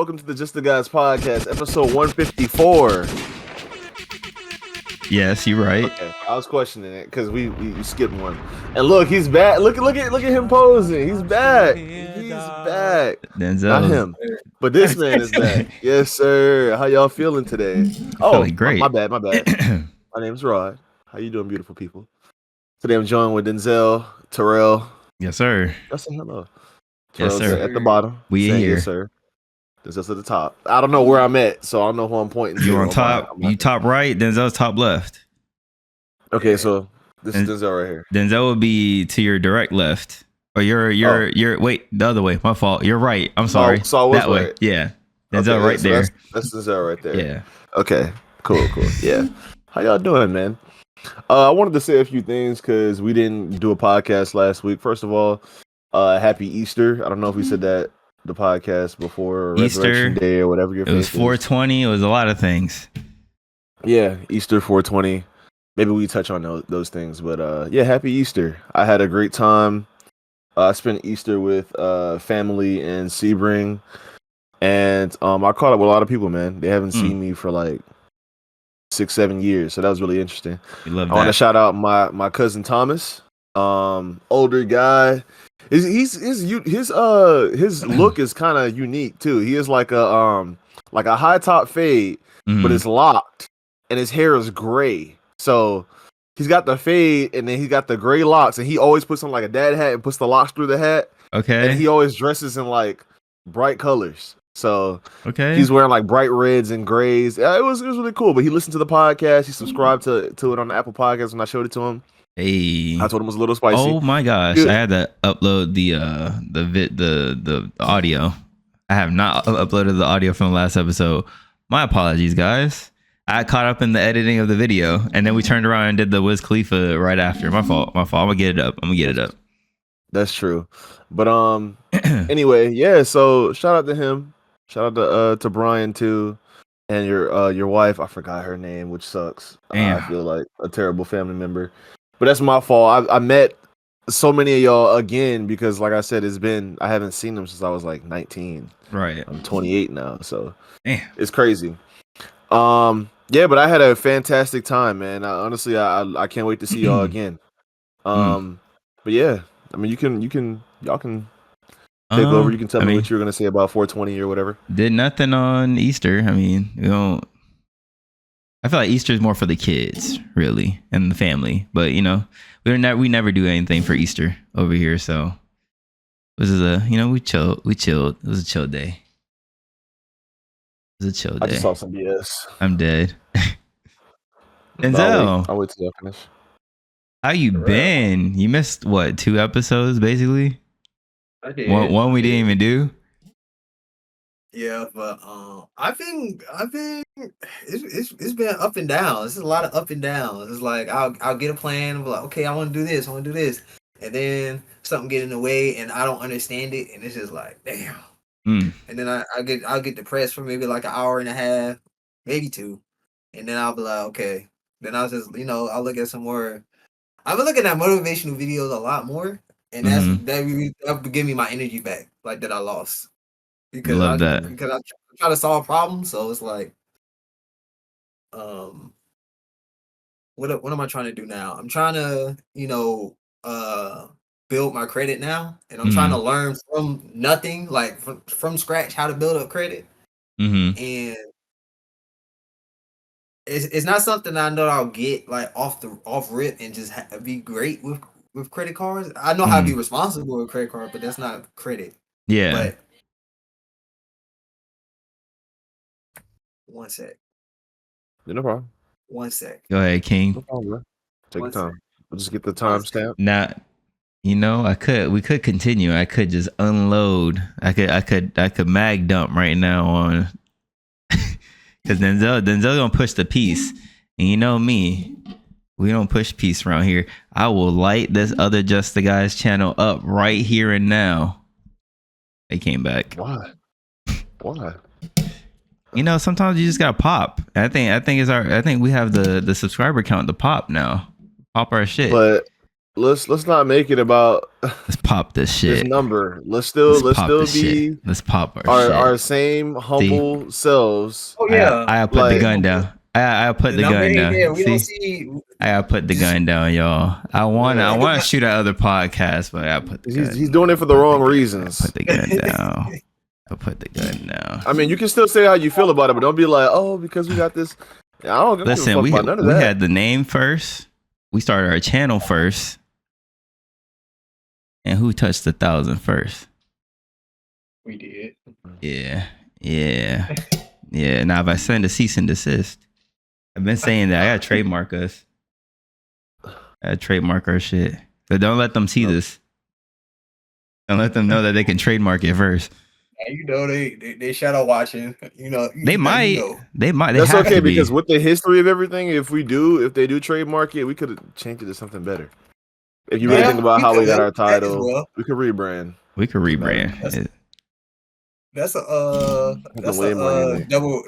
welcome to the Just the Guys podcast, episode 154. Yes, you're right. Okay, I was questioning it because we skipped one. And look, he's back. Look at him posing. He's back. He's back. Denzel. Not him, but this man is back. Yes, sir. How y'all feeling today? Feeling great. My bad. My name's Rod. How you doing, beautiful people? Today I'm joined with Denzel, Terrell. Yes, sir. Let's say hello. Yes, Terrell's sir. at the bottom. We in here. Yes, sir. Denzel's at the top. I don't know where I'm at, so I don't know who I'm pointing to. You're on top. You top right. Denzel's top left. Okay, so this is Denzel right here. Denzel would be to your direct left. Or you're wait, the other way. My fault. You're right. I'm sorry. So that way. Yeah. Denzel right there. That's Denzel right there. Yeah. Okay. Cool. Yeah. How y'all doing, man? I wanted to say a few things because we didn't do a podcast last week. First of all, happy Easter. I don't know if we said that the podcast before or Resurrection Day or whatever your It was 420. It was a lot of things. Yeah, Easter 420. Maybe we touch on those things, but yeah, happy Easter. I had a great time. I spent Easter with family in Sebring, and I caught up with a lot of people, man. They haven't seen me for like 6-7 years, so that was really interesting. I want to shout out my cousin Thomas, older guy. His look is kind of unique too. He is like a high top fade, but it's locked, and his hair is gray. So he's got the fade, and then he's got the gray locks, and he always puts on like a dad hat and puts the locks through the hat. Okay. And he always dresses in like bright colors. So he's wearing like bright reds and grays. It was really cool. But he listened to the podcast. He subscribed to it on the Apple Podcast when I showed it to him. Hey, I told him it was a little spicy. Oh my gosh, I had to upload the audio. I have not uploaded the audio from the last episode. My apologies, guys. I caught up in the editing of the video, and then we turned around and did the Wiz Khalifa right after. My fault. I'm gonna get it up. That's true. But anyway, yeah. So shout out to him. Shout out to Brian too, and your wife. I forgot her name, which sucks. I feel like a terrible family member, but that's my fault. I met so many of y'all again because, like I said, I haven't seen them since I was like 19. Right. I'm 28 now, so it's crazy. Yeah, but I had a fantastic time, man. Honestly, I can't wait to see y'all again. But yeah, I mean, y'all can take over. You can tell me what you were gonna say about 420 or whatever. Did nothing on Easter. I mean, I feel like Easter is more for the kids, really, and the family. But we never do anything for Easter over here. So this is we chilled. It was a chill day. I just saw some BS. I'm dead. Denzel, I'll wait till y'all finish. How you been? You missed what, 2 episodes basically? I did. One we didn't even do. Yeah, but I've been it's been up and down. This is a lot of up and downs. It's like I'll get a plan. I'm like, okay, I want to do this, and then something get in the way, and I don't understand it, and it's just like, damn. And then I'll get depressed for maybe like an hour and a half, maybe 2, and then I'll be like, okay. Then I'll just I'll look at some more. I've been looking at motivational videos a lot more, and that would give me my energy back, like that I lost. Because I try to solve problems, so it's like, what am I trying to do now? I'm trying to build my credit now, and I'm trying to learn from nothing, like from scratch, how to build up credit. And it's not something I know I'll get like off rip and just be great with credit cards. I know how to be responsible with credit card, but that's not credit. Yeah. But one sec. No problem. One sec. Go ahead, King. No problem, bro. Take your time. We'll just get the timestamp. Now, we could continue. I could just unload. I could mag dump right now on because Denzel gonna push the piece, and you know me, we don't push peace around here. I will light this other Just the Guys channel up right here and now. They came back. Why? Sometimes you just gotta pop. I think we have the subscriber count to pop now. Pop our shit. But let's not make it about Let's pop this this shit. number. Let's Let's pop still this shit. be Let's pop our our shit. same See, humble selves. Oh yeah, I put the Like gun down. I put the the number gun ain't there. down. We don't See, see. I gotta put the gun down, y'all. I want to shoot at other podcasts, but I put the gun. he's doing it for the wrong reasons. Put the gun down. I put the gun down. I mean, you can still say how you feel about it, but don't be like, oh, because we got this. I don't give a Listen, fuck we about none of that. had the name first. We started our channel first. And who touched 1,000 first? We did. Yeah. Now if I send a cease and desist, I've been saying that I gotta trademark us. I gotta trademark our shit. But don't let them see this. Don't let them know that they can trademark it first. Yeah, you know they shadow watching. You know They might. They might. They That's have okay to be. because with the history of everything, if they do trademark it, we could change it to something better. If you really think about how we got our title, we could rebrand. We could rebrand. That's a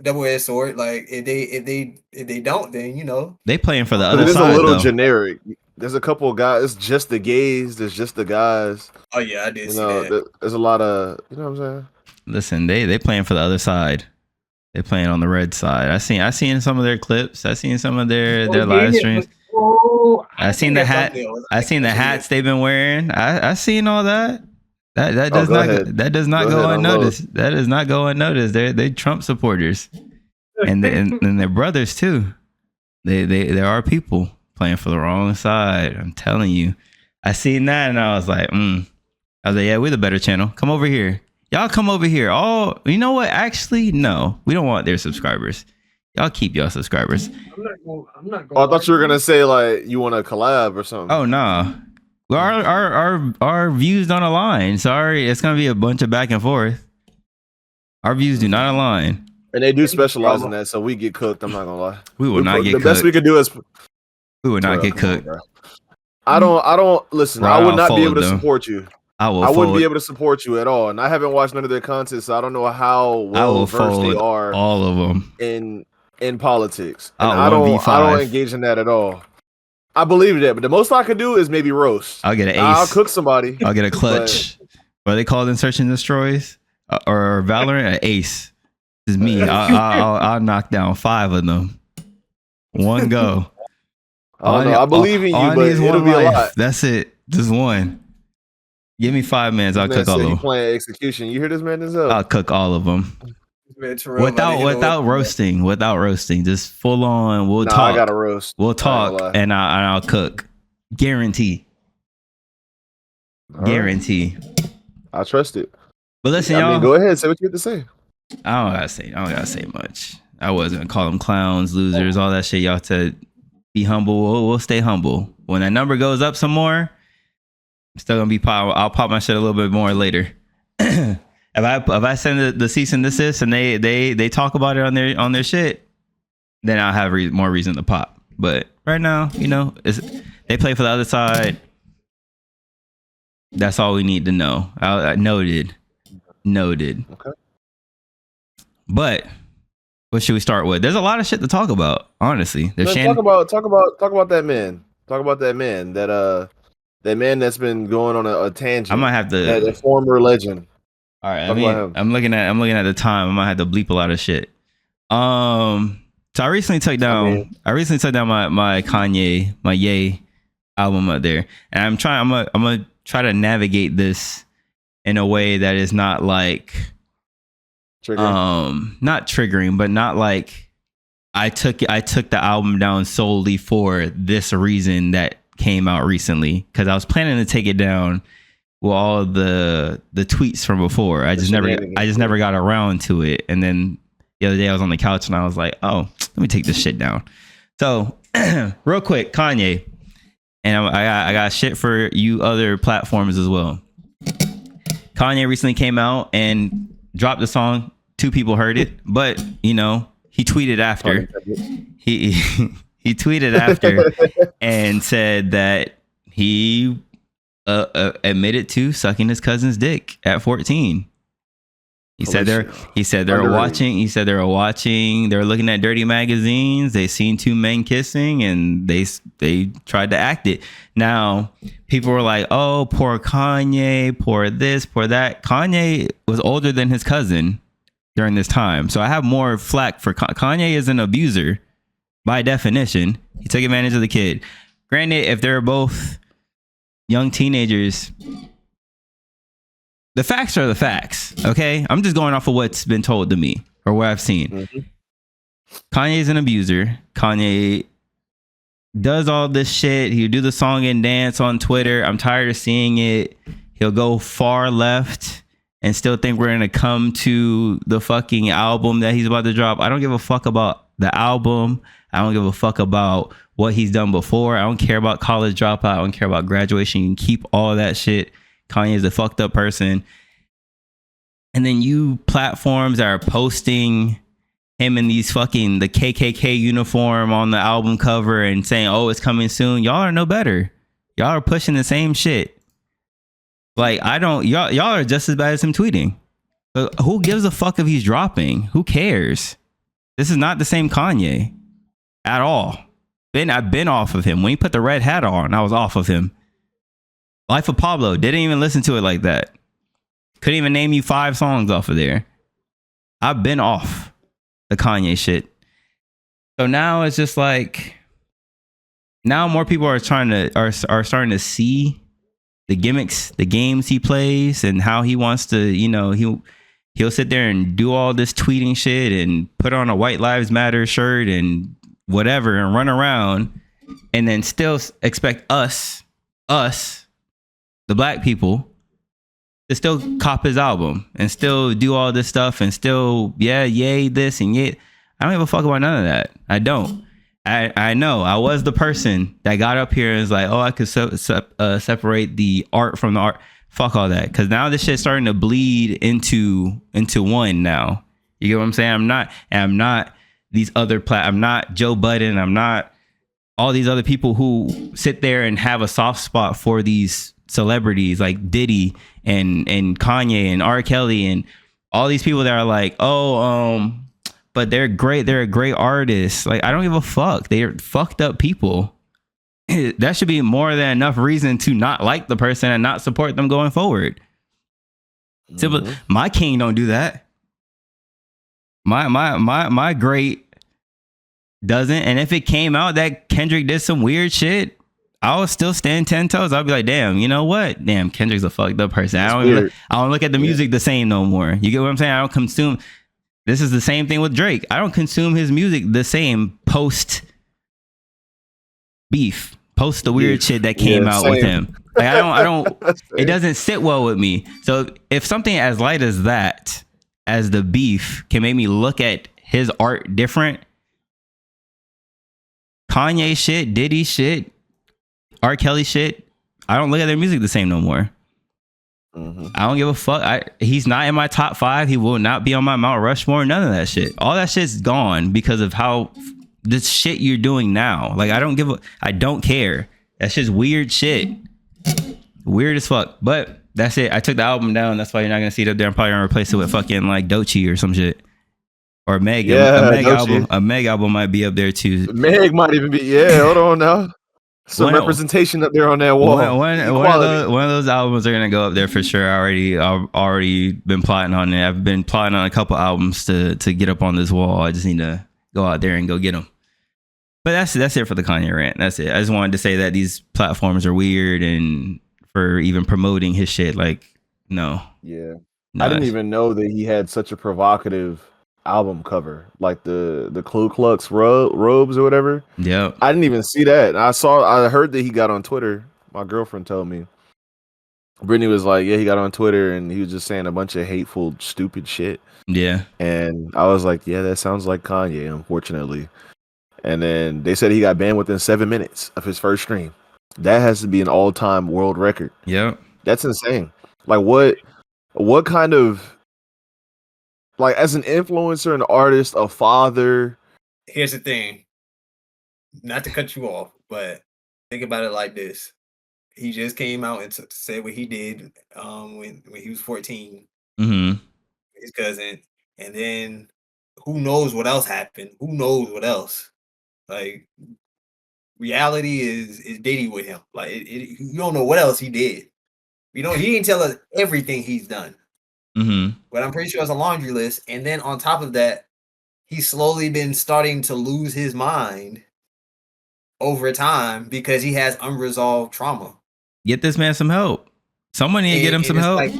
double-edged sword. Like if they don't, then you know they playing for the But other it is side. a little though. generic. There's a couple of guys. It's just the gays. There's just the guys. Oh yeah, I did see that. There's a lot of, you know what I'm saying. Listen, they playing for the other side. They playing on the red side. I seen some of their clips. I seen some of their live streams. I seen the hat. I seen the hats they've been wearing. I seen all that. That does not go unnoticed. That does not go unnoticed. They Trump supporters, and their brothers too. There are people playing for the wrong side. I'm telling you. I seen that and I was like, I was like, yeah, we're the better channel. Come over here. Y'all come over here. Oh, you know what? Actually, no, we don't want their subscribers. Y'all keep y'all subscribers. I'm not going. Oh, I thought you were gonna say like you want to collab or something. Oh no. Well, our views don't align. Sorry, it's gonna be a bunch of back and forth. Our views do not align. And they do specialize in that, so we get cooked. I'm not gonna lie. We will not get cooked. The best we could do is we will not get cooked. I don't listen. Bro, I would not be able to them. Support you. I wouldn't be able to support you at all, and I haven't watched none of their content, so I don't know how well versed they are. All of them in politics. And I don't engage in that at all. I believe that, but the most I could do is maybe roast. I'll get an ace. I'll cook somebody. I'll get a clutch. What are they called in Search and Destroys or Valorant? An ace. This is me. I'll knock down 5 of them. One go. I believe in you, but it'll be a lot. That's it. Just one. Give me 5 minutes. I'll cook all of them. Playing execution. You hear this, man? Denzel? I'll cook all of them. Without roasting, just full on. We'll talk. I gotta roast. We'll talk, and I'll cook. Guarantee. Guarantee. I trust it. But listen, y'all. I mean, go ahead. Say what you have to say. I don't gotta say much. I wasn't gonna call them clowns, losers, all that shit. Y'all to be humble. We'll stay humble. When that number goes up some more, I'm still gonna be pop. I'll pop my shit a little bit more later. If I send the cease and desist and they talk about it on their shit, then I'll have more reason to pop. But right now, you know, they play for the other side. That's all we need to know. Noted. Okay. But what should we start with? There's a lot of shit to talk about. Honestly, talk about that man. Talk about that man. That man that's been going on a tangent. I might have to. That former legend. All right, I'm looking at the time. I might have to bleep a lot of shit. So I recently took down my Kanye, my Ye album up there, and I'm gonna try to navigate this in a way that is not like not triggering, but not like I took the album down solely for this reason that came out recently, because I was planning to take it down with all the tweets from before. I just never got around to it. And then the other day I was on the couch and I was like, oh, let me take this shit down. So real quick, Kanye, and I got shit for you other platforms as well. Kanye recently came out and dropped the song. 2 people heard it, but you know, he tweeted after. He tweeted after and said that he admitted to sucking his cousin's dick at 14. He said they're Underrated. watching. He said they were watching. They were looking at dirty magazines. They seen two men kissing, and they tried to act it. Now people were like, "Oh, poor Kanye, poor this, poor that." Kanye was older than his cousin during this time, so I have more flack for Kanye. Is an abuser by definition. He took advantage of the kid. Granted, if they're both young teenagers, the facts are the facts, okay? I'm just going off of what's been told to me or what I've seen. Mm-hmm. Kanye's an abuser. Kanye does all this shit. He'll do the song and dance on Twitter. I'm tired of seeing it. He'll go far left and still think we're going to come to the fucking album that he's about to drop. I don't give a fuck about the album. I don't give a fuck about what he's done before. I don't care about college dropout. I don't care about graduation. You can keep all of that shit. Kanye is a fucked up person. And then you platforms that are posting him in these fucking the KKK uniform on the album cover and saying, "Oh, it's coming soon." Y'all are no better. Y'all are pushing the same shit. Like, y'all are just as bad as him tweeting. But who gives a fuck if he's dropping? Who cares? This is not the same Kanye at all. I've been off of him. When he put the red hat on, I was off of him. Life of Pablo, didn't even listen to it like that. Couldn't even name you 5 songs off of there. I've been off the Kanye shit. So now it's just like, now more people are starting to see the gimmicks, the games he plays, and how he wants to, he'll sit there and do all this tweeting shit and put on a White Lives Matter shirt and whatever and run around and then still expect us, the black people, to still cop his album and still do all this stuff and still, yay this and yay. I don't give a fuck about none of that. I don't. I know I was the person that got up here and was like, "Oh, I could separate the art from the art." Fuck all that, because now this shit's starting to bleed into one. Now you get what I'm saying. I'm not these other I'm not Joe Budden. I'm not all these other people who sit there and have a soft spot for these celebrities like Diddy and Kanye and R. Kelly and all these people that are like, but they're great. They're a great artist. Like, I don't give a fuck. They're fucked up people. That should be more than enough reason to not like the person and not support them going forward. Simple. My king don't do that. My great doesn't. And if it came out that Kendrick did some weird shit, I would still stand 10 toes. I'll be like, damn, you know what? Damn, Kendrick's a fucked up person. I don't look at the music the same no more. You get what I'm saying? I don't consume. This is the same thing with Drake. I don't consume his music the same post beef, post the weird shit that came out with him. Like, I don't, it doesn't sit well with me. So if something as light as that, as the beef, can make me look at his art different, Kanye shit, Diddy shit, R. Kelly shit, I don't look at their music the same no more. I don't give a fuck. He's not in my top 5. He will not be on my Mount Rushmore. None of that shit. All that shit's gone because of how this shit you're doing now. Like, I don't care. That's just weird shit. Weird as fuck. But that's it. I took the album down. That's why you're not gonna see it up there. I'm probably gonna replace it with fucking like Doechii or some shit. Or Meg. Yeah, a Meg album might be up there too. Meg might even be. Yeah, hold on now. Some representation up there on that wall. One of those albums are gonna go up there for sure. I've already been plotting on it. I've been plotting on a couple albums to get up on this wall. I just need to go out there and go get them. But that's it for the Kanye rant. That's it. I just wanted to say that these platforms are weird and for even promoting his shit. Like, no. Yeah. I didn't even know that he had such a provocative album cover, like the Ku Klux robes or whatever. Yeah, I didn't even see that. I heard that he got on Twitter. My girlfriend told me. Brittany was like, "Yeah, he got on Twitter and he was just saying a bunch of hateful, stupid shit." Yeah, and I was like, "Yeah, that sounds like Kanye, unfortunately." And then they said he got banned within 7 minutes of his first stream. That has to be an all-time world record. Yeah, that's insane. Like, what kind of, like, as an influencer, an artist, a father. Here's the thing. Not to cut you off, but think about it like this. He just came out and said what he did when he was 14. Mm-hmm. his cousin, and then who knows what else happened? Who knows what else? Like reality is Diddy with him. Like you don't know what else he did. He didn't tell us everything he's done, but I'm pretty sure it's a laundry list. And then on top of that, he's slowly been starting to lose his mind over time because he has unresolved trauma. Get this man some help. Someone need to get him some help. Like,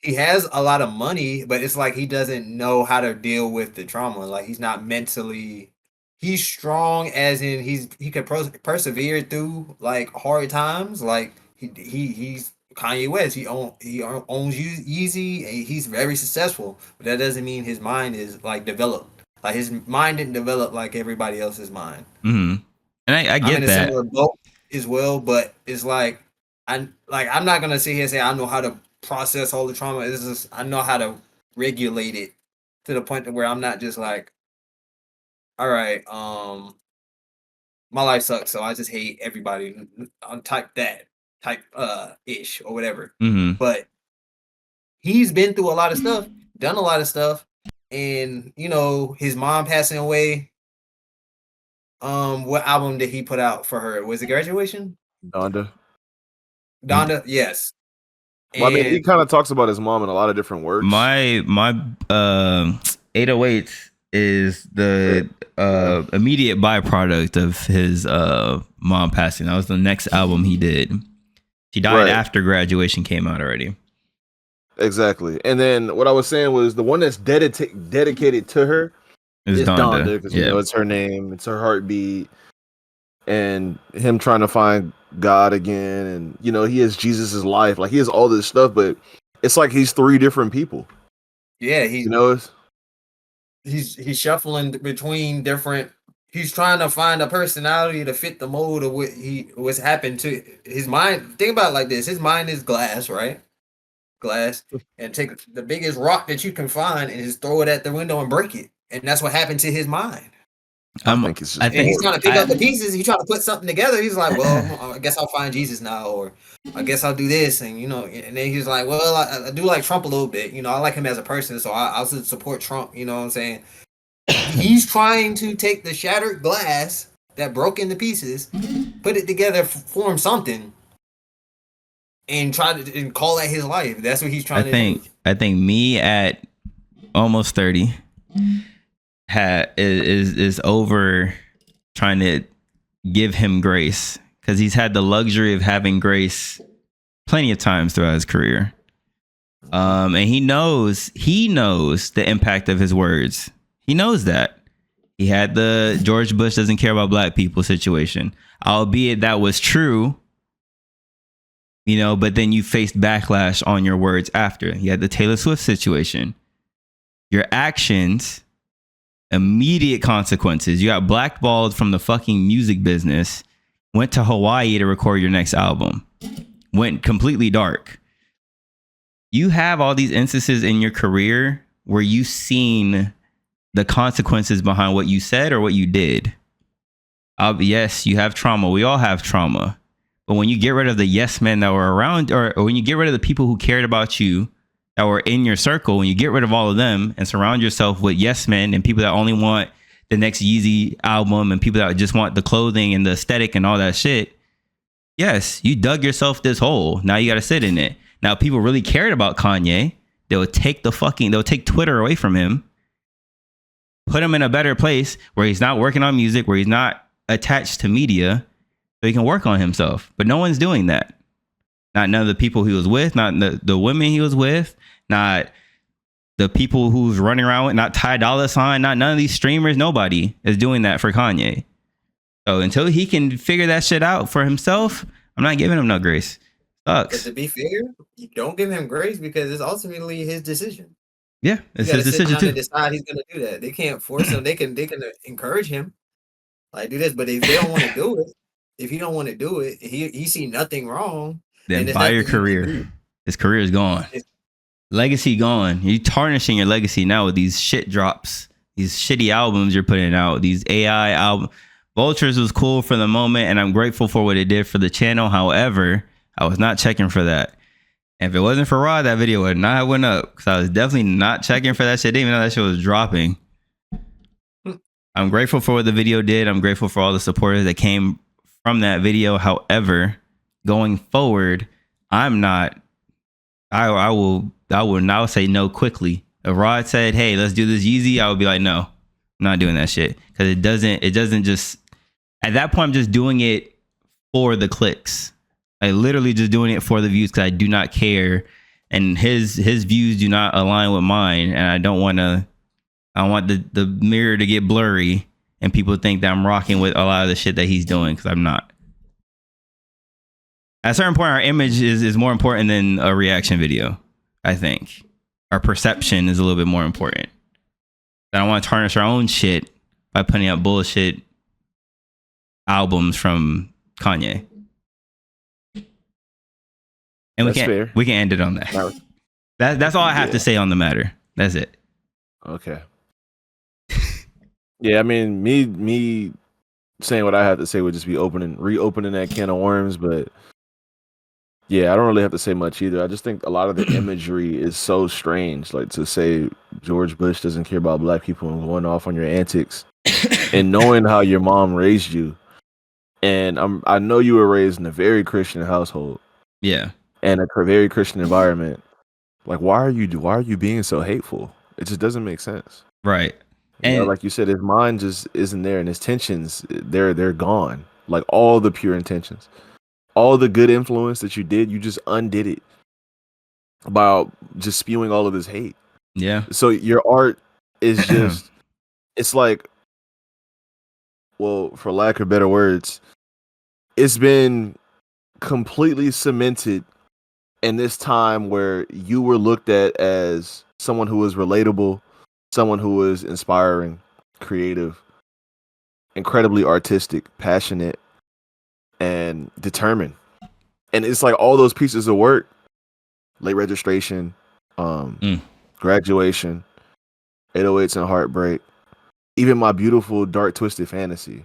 he has a lot of money, but it's like he doesn't know how to deal with the trauma. Like he's not mentally. He's strong, as in he can persevere through like hard times. Like he's Kanye West. He owns Yeezy. And he's very successful, but that doesn't mean his mind is like developed. Like his mind didn't develop like everybody else's mind. And I get I'm in a that similar boat as well, but it's like I'm not gonna sit here and say I know how to process all the trauma. It's just I know how to regulate it to the point where I'm not just like, all right, my life sucks, so I just hate everybody. I'm type ish or whatever. But he's been through a lot of stuff, done a lot of stuff, and his mom passing away. What album did he put out for her? Was it Graduation? Donda, yes. Well, I mean, he kind of talks about his mom in a lot of different words. My 808 is the immediate byproduct of his mom passing. That was the next album he did. She died after Graduation came out already. Exactly. And then what I was saying was the one that's dedicated to her is Donda, because it's her name, it's her heartbeat, and him trying to find God again, and he has Jesus's life, like he has all this stuff, but it's like he's three different people. Yeah, he's shuffling between different. He's trying to find a personality to fit the mold of what's happened to his mind. Think about it like this: his mind is glass, right? Glass, and take the biggest rock that you can find and just throw it at the window and break it, and that's what happened to his mind. I think he's trying to pick up the pieces. He's trying to put something together. He's like, well, I guess I'll find Jesus now, or I guess I'll do this, and and then he's like, well, I do like Trump a little bit. I like him as a person, so I'll support Trump. You know what I'm saying? He's trying to take the shattered glass that broke into pieces, put it together, form something, and try to call that his life. That's what he's trying to do. I think me at almost 30 is over trying to give him grace, because he's had the luxury of having grace plenty of times throughout his career. And he knows the impact of his words. He knows that. He had the George Bush doesn't care about black people situation, albeit that was true, but then you faced backlash on your words after. You had the Taylor Swift situation. Your actions, immediate consequences. You got blackballed from the fucking music business, went to Hawaii to record your next album, went completely dark. You have all these instances in your career where you've seen the consequences behind what you said or what you did. Yes, you have trauma. We all have trauma. But when you get rid of the yes men that were around, or when you get rid of the people who cared about you, that were in your circle, when you get rid of all of them and surround yourself with yes men and people that only want the next Yeezy album and people that just want the clothing and the aesthetic and all that shit, yes, you dug yourself this hole. Now you got to sit in it. Now, if people really cared about Kanye, they'll take Twitter away from him, put him in a better place where he's not working on music, where he's not attached to media, so he can work on himself. But no one's doing that. Not none of the people he was with, not the women he was with, not the people who's running around with, not Ty Dolla $ign, not none of these streamers. Nobody is doing that for Kanye. So until he can figure that shit out for himself, I'm not giving him no grace. Sucks. But to be fair, you don't give him grace because it's ultimately his decision. Yeah, it's his decision too. To decide he's going to do that. They can't force him. They can encourage him, like do this. But if they don't want to do it, if he don't want to do it, he see nothing wrong. Then buy your career. His career is gone. Legacy gone. You're tarnishing your legacy now with these shit drops, these shitty albums you're putting out, these AI albums. Vultures was cool for the moment, and I'm grateful for what it did for the channel. However, I was not checking for that. And if it wasn't for Rod, that video would not have went up because I was definitely not checking for that shit, even though that shit was dropping. I'm grateful for what the video did. I'm grateful for all the supporters that came from that video. However, going forward, I'm not. I will now say no quickly. If Rod said, "Hey, let's do this Yeezy," I would be like, "No, I'm not doing that shit," because it doesn't just. At that point, I'm just doing it for the clicks. I literally just doing it for the views because I do not care, and his views do not align with mine, and I don't want to. I want the mirror to get blurry, and people think that I'm rocking with a lot of the shit that he's doing because I'm not. At a certain point, our image is more important than a reaction video. I think our perception is a little bit more important. I don't want to tarnish our own shit by putting out bullshit albums from Kanye. And we can end it on that. That's all I have to say on the matter. That's it. Okay. Yeah, I mean, me saying what I have to say would just be reopening that can of worms, but yeah, I don't really have to say much either. I just think a lot of the imagery is so strange. Like to say George Bush doesn't care about black people and going off on your antics and knowing how your mom raised you. And I know you were raised in a very Christian household. Yeah. And a very Christian environment. Like, why are you being so hateful? It just doesn't make sense. Right. And like you said, his mind just isn't there, and his tensions, they're gone. Like all the pure intentions, all the good influence that you did, you just undid it by just spewing all of this hate. Yeah. So your art is just, it's like, well, for lack of better words, it's been completely cemented in this time where you were looked at as someone who was relatable, someone who was inspiring, creative, incredibly artistic, passionate, and determined. And it's like all those pieces of work, late registration, graduation, 808s and heartbreak, even my beautiful dark twisted fantasy.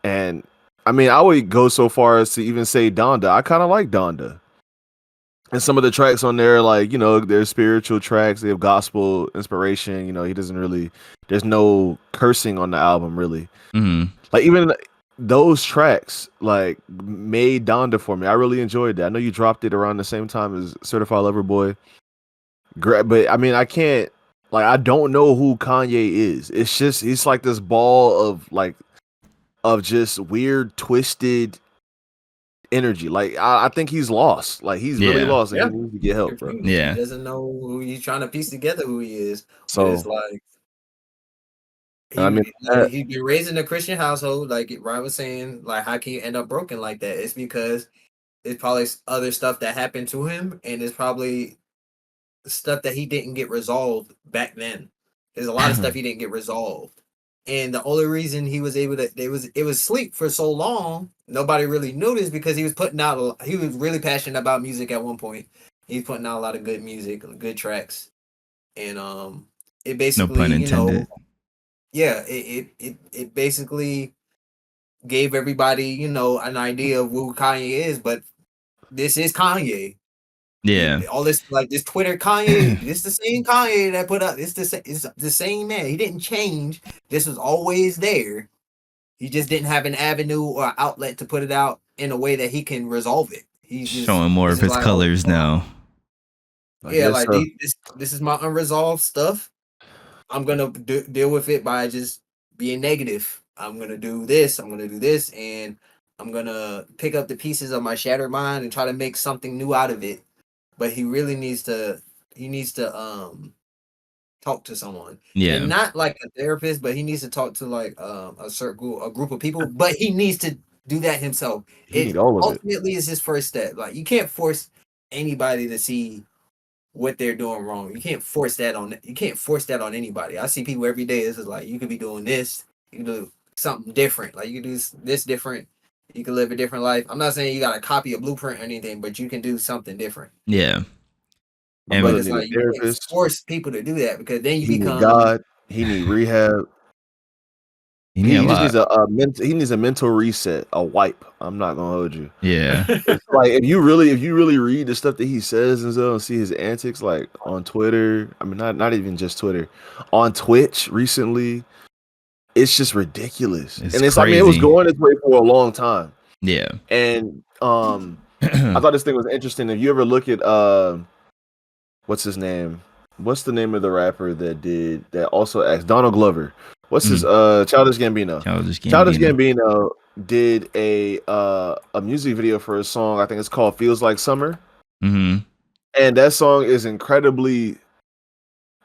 And I mean, I would go so far as to even say Donda. I kind of like Donda. And some of the tracks on there, like, you know, they're spiritual tracks. They have gospel inspiration. You know, he doesn't really, there's no cursing on the album, really. Mm-hmm. Like, even those tracks, like, made Donda for me. I really enjoyed that. I know you dropped it around the same time as Certified Lover Boy. But, I mean, I can't, like, I don't know who Kanye is. It's just, he's like this ball of just weird, twisted energy. Like I think he's lost. Like he's really lost, and he needs to get help, bro. Yeah, he doesn't know who he's trying to piece together who he is. So but it's like he's been raised in a Christian household, like Ryan was saying. Like, how can you end up broken like that? It's because it's probably other stuff that happened to him, and it's probably stuff that he didn't get resolved back then. There's a lot of stuff he didn't get resolved. And the only reason he was able to, it was sleep for so long, nobody really noticed because he was he was really passionate about music at one point. He's putting out a lot of good music, good tracks. And it basically, no pun intended. It basically gave everybody, you know, an idea of who Kanye is, but this is Kanye. Yeah. All this, like this Twitter Kanye, this the same Kanye that put up. It's the same man. He didn't change. This was always there. He just didn't have an avenue or outlet to put it out in a way that he can resolve it. He's just showing more of his colors now. Yeah, like this is my unresolved stuff. I'm gonna deal with it by just being negative. I'm gonna do this. I'm gonna do this, and I'm gonna pick up the pieces of my shattered mind and try to make something new out of it. But he really needs to talk to someone. Yeah. And not like a therapist, but he needs to talk to like a group of people, but he needs to do that himself. It ultimately is his first step. Like, you can't force anybody to see what they're doing wrong. You can't force that on anybody. I see people every day. It's just like, you could be doing this, you can do something different. Like, you can do this different. You can live a different life. I'm not saying you gotta copy a blueprint or anything, but you can do something different. Yeah. And but it's like, you can't force people to do that, because then you become God. He need rehab. He need a He just needs lot. he needs a mental reset, a wipe. I'm not gonna hold you. Yeah. It's like if you really read the stuff that he says and so and see his antics like on Twitter. I mean, not even just Twitter, on Twitch recently. It's just ridiculous, It's and I mean, it was crazy. going this way for a long time. Yeah. And I thought this thing was interesting. If you ever look at what's his name? What's the name of the rapper that also acts? Donald Glover. What's his Childish Gambino? Childish Childish Gambino. Gambino did a music video for a song. I think it's called "Feels Like Summer," Mm-hmm. and that song is incredibly.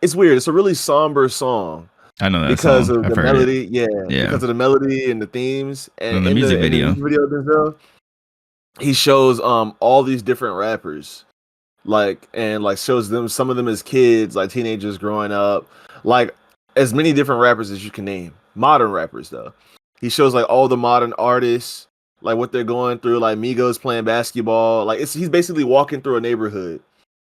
It's weird. It's a really somber song I know that because song. of I've the heard it. melody. Yeah, Yeah. because of the melody and the themes. On And the music in the video. music video, Denzel, he shows all these different rappers like shows them some of them as kids, like teenagers growing up, like as many different rappers as you can name, modern rappers though. He shows like all the modern artists, like what they're going through, like Migos playing basketball, like he's basically walking through a neighborhood,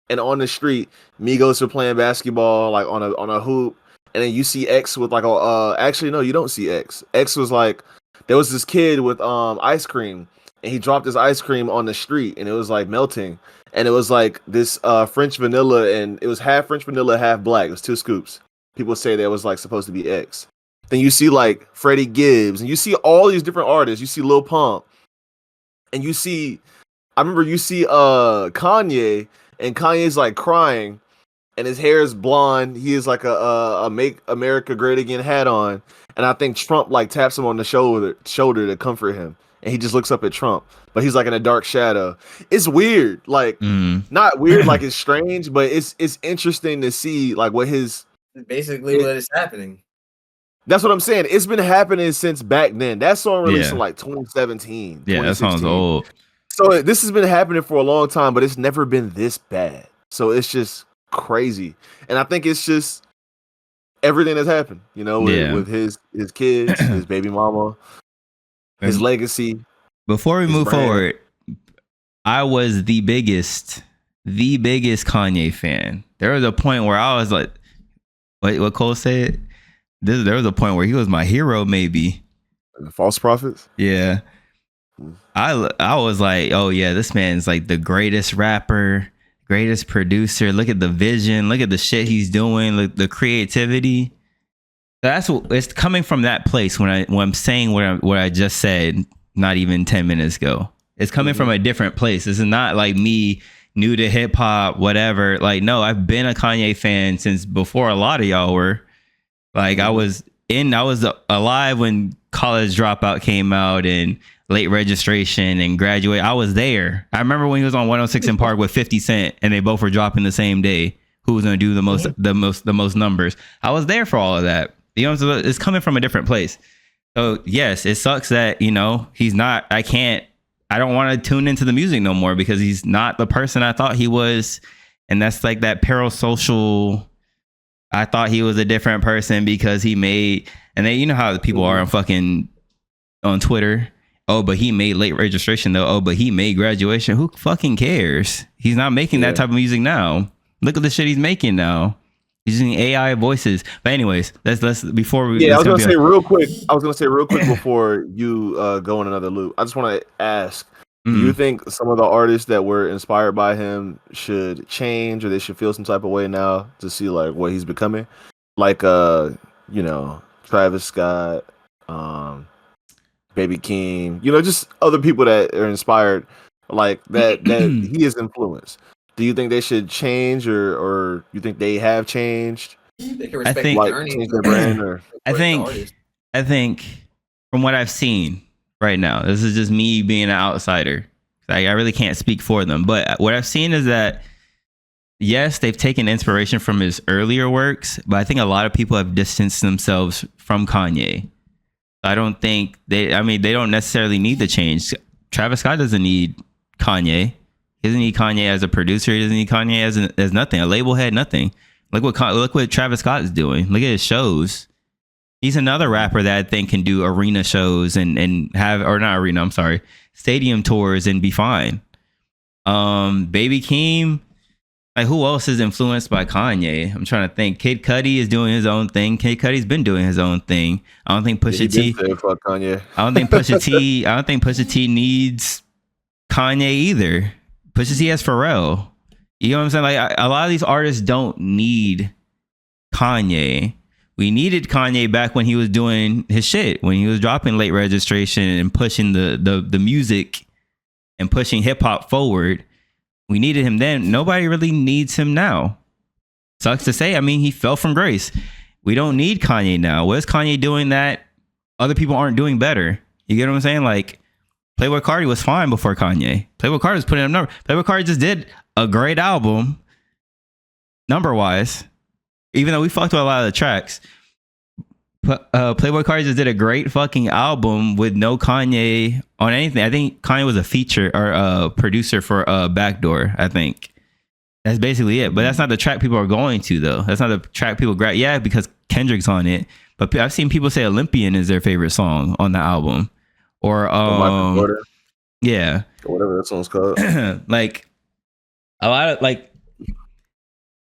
and on the street Migos are playing basketball like on a hoop, and then you see X with like a actually no, you don't see X was like there was this kid with ice cream, and he dropped his ice cream on the street and it was like melting, and it was like this French vanilla, and it was half French vanilla, half black. It was two scoops. People say that was like supposed to be X. Then you see like Freddie Gibbs, and you see all these different artists. You see Lil Pump, and you see, I remember you see Kanye, and Kanye's like crying, and his hair is blonde. He is like a "Make America Great Again" hat on, and I think Trump like taps him on the shoulder to comfort him, and he just looks up at Trump, but he's like in a dark shadow. It's weird, like not weird, like it's strange, but it's interesting to see like what his Basically what is happening. That's what I'm saying. It's been happening since back then. That song released in Yeah. like 2017. Yeah, that song's 2016. old. So this has been happening for a long time, but it's never been this bad. So it's just crazy, and I think it's just everything that's happened. You know, with his kids, his baby mama, his legacy. Before we his move brand. forward, I was the biggest Kanye fan. There was a point where I was like, what Cole said? There was a point where he was my hero, maybe. False prophets. Yeah. I was like, oh yeah, this man's like the greatest rapper, greatest producer. Look at the vision, look at the shit he's doing, look the creativity. That's what it's coming from, that place when I'm saying what I just said not even 10 minutes ago. It's coming from a different place. This is not like me new to hip hop, whatever. Like, no, I've been a Kanye fan since before a lot of y'all were. Like, I was alive when College Dropout came out and Late Registration and Graduate. I was there. I remember when he was on 106 in Park with 50 Cent and they both were dropping the same day. Who was going to do the most numbers? I was there for all of that. You know, so it's coming from a different place. So yes, it sucks that, you know, he's not. I don't want to tune into the music no more because he's not the person I thought he was, and that's like that parasocial. I thought he was a different person because he made, and they, you know how the people are on Twitter. Oh, but he made Late Registration though. Oh, but he made Graduation. Who fucking cares? He's not making that type of music now. Look at the shit he's making now. He's using AI voices. But anyways, let's before we. Yeah, I was gonna say real quick before you go in another loop. I just want to ask. Do you think some of the artists that were inspired by him should change, or they should feel some type of way now to see like what he's becoming? Like you know, Travis Scott, Baby King, you know, just other people that are inspired like that he is influenced. Do you think they should change, or you think they have changed? They can respect Change their brand, or I think from what I've seen right now, this is just me being an outsider. I really can't speak for them, but what I've seen is that yes, they've taken inspiration from his earlier works, but I think a lot of people have distanced themselves from Kanye. I don't think they don't necessarily need to change. Travis Scott doesn't need Kanye. He doesn't need Kanye as a producer. He doesn't need Kanye as nothing. A label head, nothing. Look what Travis Scott is doing. Look at his shows. He's another rapper that I think can do arena shows and have, or not arena, I'm sorry, stadium tours and be fine. Baby Keem, Like, who else is influenced by Kanye? I'm trying to think. Kid Cudi is doing his own thing. Kid Cudi's been doing his own thing. I don't think Yeah, he Pusha been T. saying fuck Kanye. I don't think Pusha T. I don't think Pusha T needs Kanye either. Pusha T has Pharrell. You know what I'm saying? Like, a lot of these artists don't need Kanye. We needed Kanye back when he was doing his shit, when he was dropping Late Registration and pushing the music and pushing hip hop forward. We needed him then. Nobody really needs him now. Sucks to say. I mean, he fell from grace. We don't need Kanye now. What is Kanye doing that other people aren't doing better? You get what I'm saying? Like, Playboi Carti was fine before Kanye. Playboi Carti was putting up numbers. Playboi Carti just did a great album, number wise, even though we fucked with a lot of the tracks. Playboi Carti just did a great fucking album with no Kanye on anything. I think Kanye was a feature or a producer for Backdoor. I think that's basically it. But that's not the track people are going to, though. That's not the track people grab. Yeah, because Kendrick's on it. But I've seen people say Olympian is their favorite song on the album, or yeah, or whatever that song's called. like a lot of like.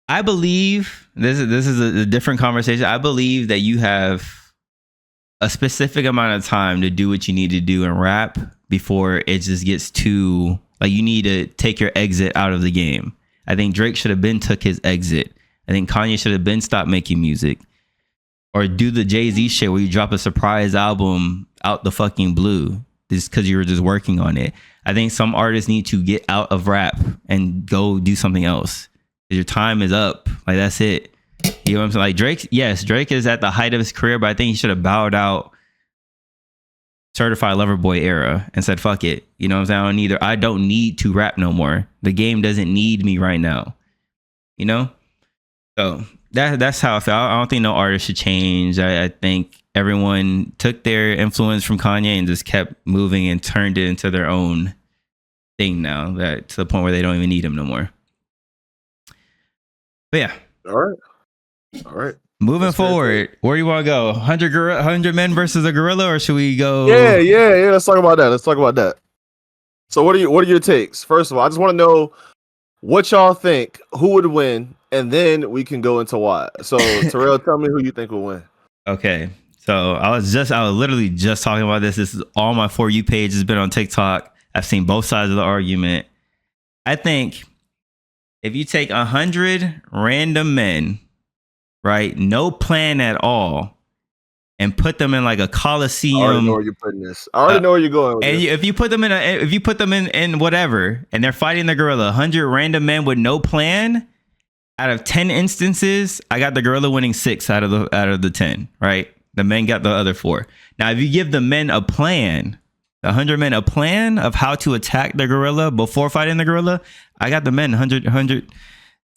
I believe this is a different conversation. I believe that you have a specific amount of time to do what you need to do in rap before it just gets too like you need to take your exit out of the game. I think Drake should have been took his exit. I think Kanye should have been stopped making music, or do the Jay-Z shit where you drop a surprise album out the fucking blue just because you were just working on it. I think some artists need to get out of rap and go do something else. Your time is up. Like, that's it. You know what I'm saying? Like, Drake, yes, Drake is at the height of his career, but I think he should have bowed out Certified Lover Boy era and said, fuck it. You know what I'm saying? I don't need to rap no more. The game doesn't need me right now. You know? So that's how I feel. I don't think no artist should change. I think everyone took their influence from Kanye and just kept moving and turned it into their own thing now, that to the point where they don't even need him no more. But yeah. All right. Moving forward, where do you want to go? 100 men versus a gorilla, or should we go? Yeah. Let's talk about that. So what are your takes? First of all, I just want to know what y'all think, who would win, and then we can go into why. So Terrell, tell me who you think will win. Okay. So I was literally just talking about this. This is all my For You page has been on TikTok. I've seen both sides of the argument. I think if you take 100 random men, right, no plan at all, and put them in like a coliseum. I already know where you're putting this. I already know where you're going with and this. if you put them in whatever, and they're fighting the gorilla, 100 random men with no plan, out of 10 instances, I got the gorilla winning 6 out of the 10, right? The men got the other 4. Now, if you give the men a plan, the 100 men a plan of how to attack the gorilla before fighting the gorilla, I got the men 100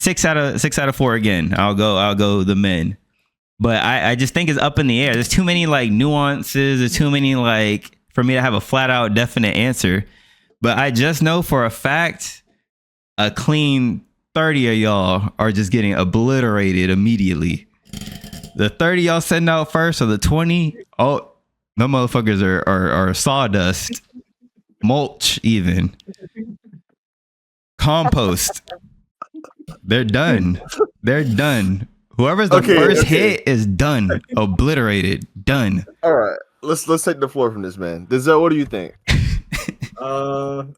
6 out of 4 again. I'll go the men. But I just think it's up in the air. There's too many like nuances. There's too many like for me to have a flat out definite answer. But I just know for a fact a clean 30 of y'all are just getting obliterated immediately. The 30 y'all send out first, or the 20, oh, the motherfuckers are sawdust, mulch, even compost. They're done. Whoever's the first hit is done, obliterated, done. All right, let's take the floor from this man. Denzel, what do you think? Honestly,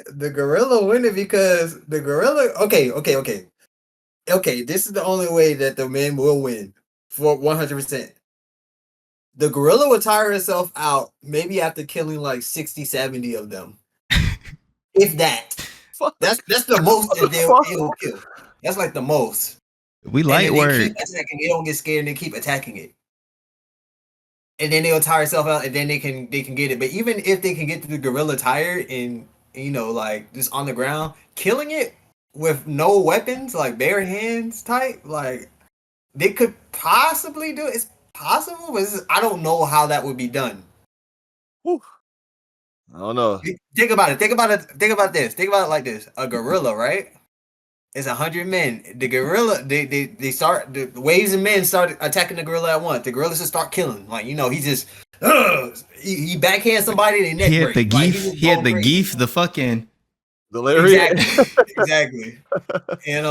the gorilla winning because the gorilla. Okay. This is the only way that the men will win for 100%. The gorilla will tire itself out maybe after killing like 60, 70 of them. If that. That's the most that they'll kill. That's like the most. We light work. They don't get scared and they keep attacking it. And then they'll tire itself out and then they can get it. But even if they can get the gorilla tired and like just on the ground, killing it with no weapons, like bare hands type, like they could possibly do it. It's possible, but I don't know how that would be done. Whew. I don't know. Think about it. Think about this. Think about it like this. A gorilla, right? It's 100 men. The gorilla, they start, the waves and men start attacking the gorilla at once. The gorilla just start killing. Like, he just, he backhand somebody, they neck break. He had the geef, the fucking. The lariat. Exactly. And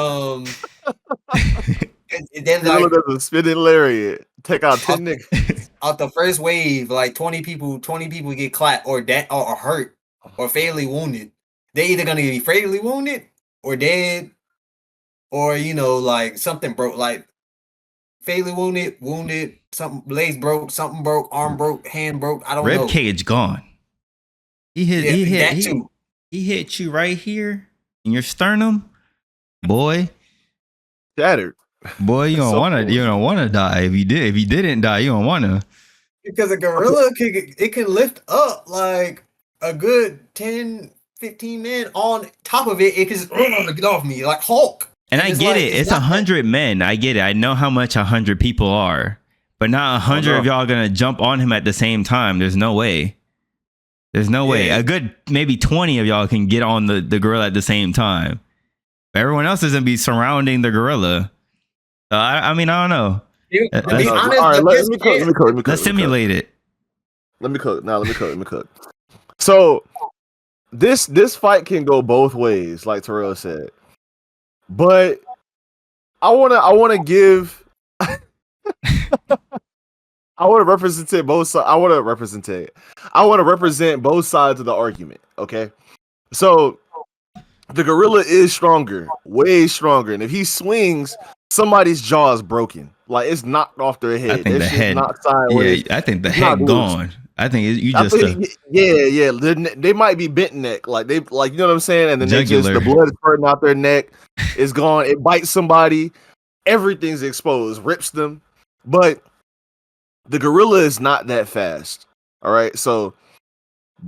and then Gorilla like does a spinning lariat. Take out 10 off, niggas. off the first wave, like 20 people get clapped or dead or hurt or fatally wounded. They either gonna be fatally wounded or dead, or like something broke, like fatally wounded, something legs broke, something broke, arm broke, hand broke. I don't Rib know. cage gone. He hit. Yeah, He hit. that too. He hit you right here in your sternum, boy. Shattered. Boy, you That's don't so wanna. cool. You don't wanna die. If you didn't die, you don't wanna. Because a gorilla can lift up like a good 10, 15 men on top of it. It can just get off me like Hulk. And I get like, it. It's not 100 men. I get it. I know how much 100 people are, but not 100 of y'all gonna jump on him at the same time. There's no way. There's no way. A good maybe 20 of y'all can get on the gorilla at the same time. Everyone else is gonna be surrounding the gorilla. I mean, I don't know. To be honest, all right, the let best me cook. Let's Let me simulate it. Let me cook. Now let me cook. So this fight can go both ways, like Terrell said. But I wanna give I want to represent both sides. I want to represent both sides of the argument. Okay, so the gorilla is stronger, way stronger, and if he swings, somebody's jaw is broken, like it's knocked off their head. I think the head. Not sideways. Yeah, I think the It's head not gone. I think you just yeah. They might be bent neck, like you know what I'm saying, and then Jugular. the blood is spurting out their neck. It's gone. It bites somebody. Everything's exposed, rips them, but the gorilla is not that fast. All right, so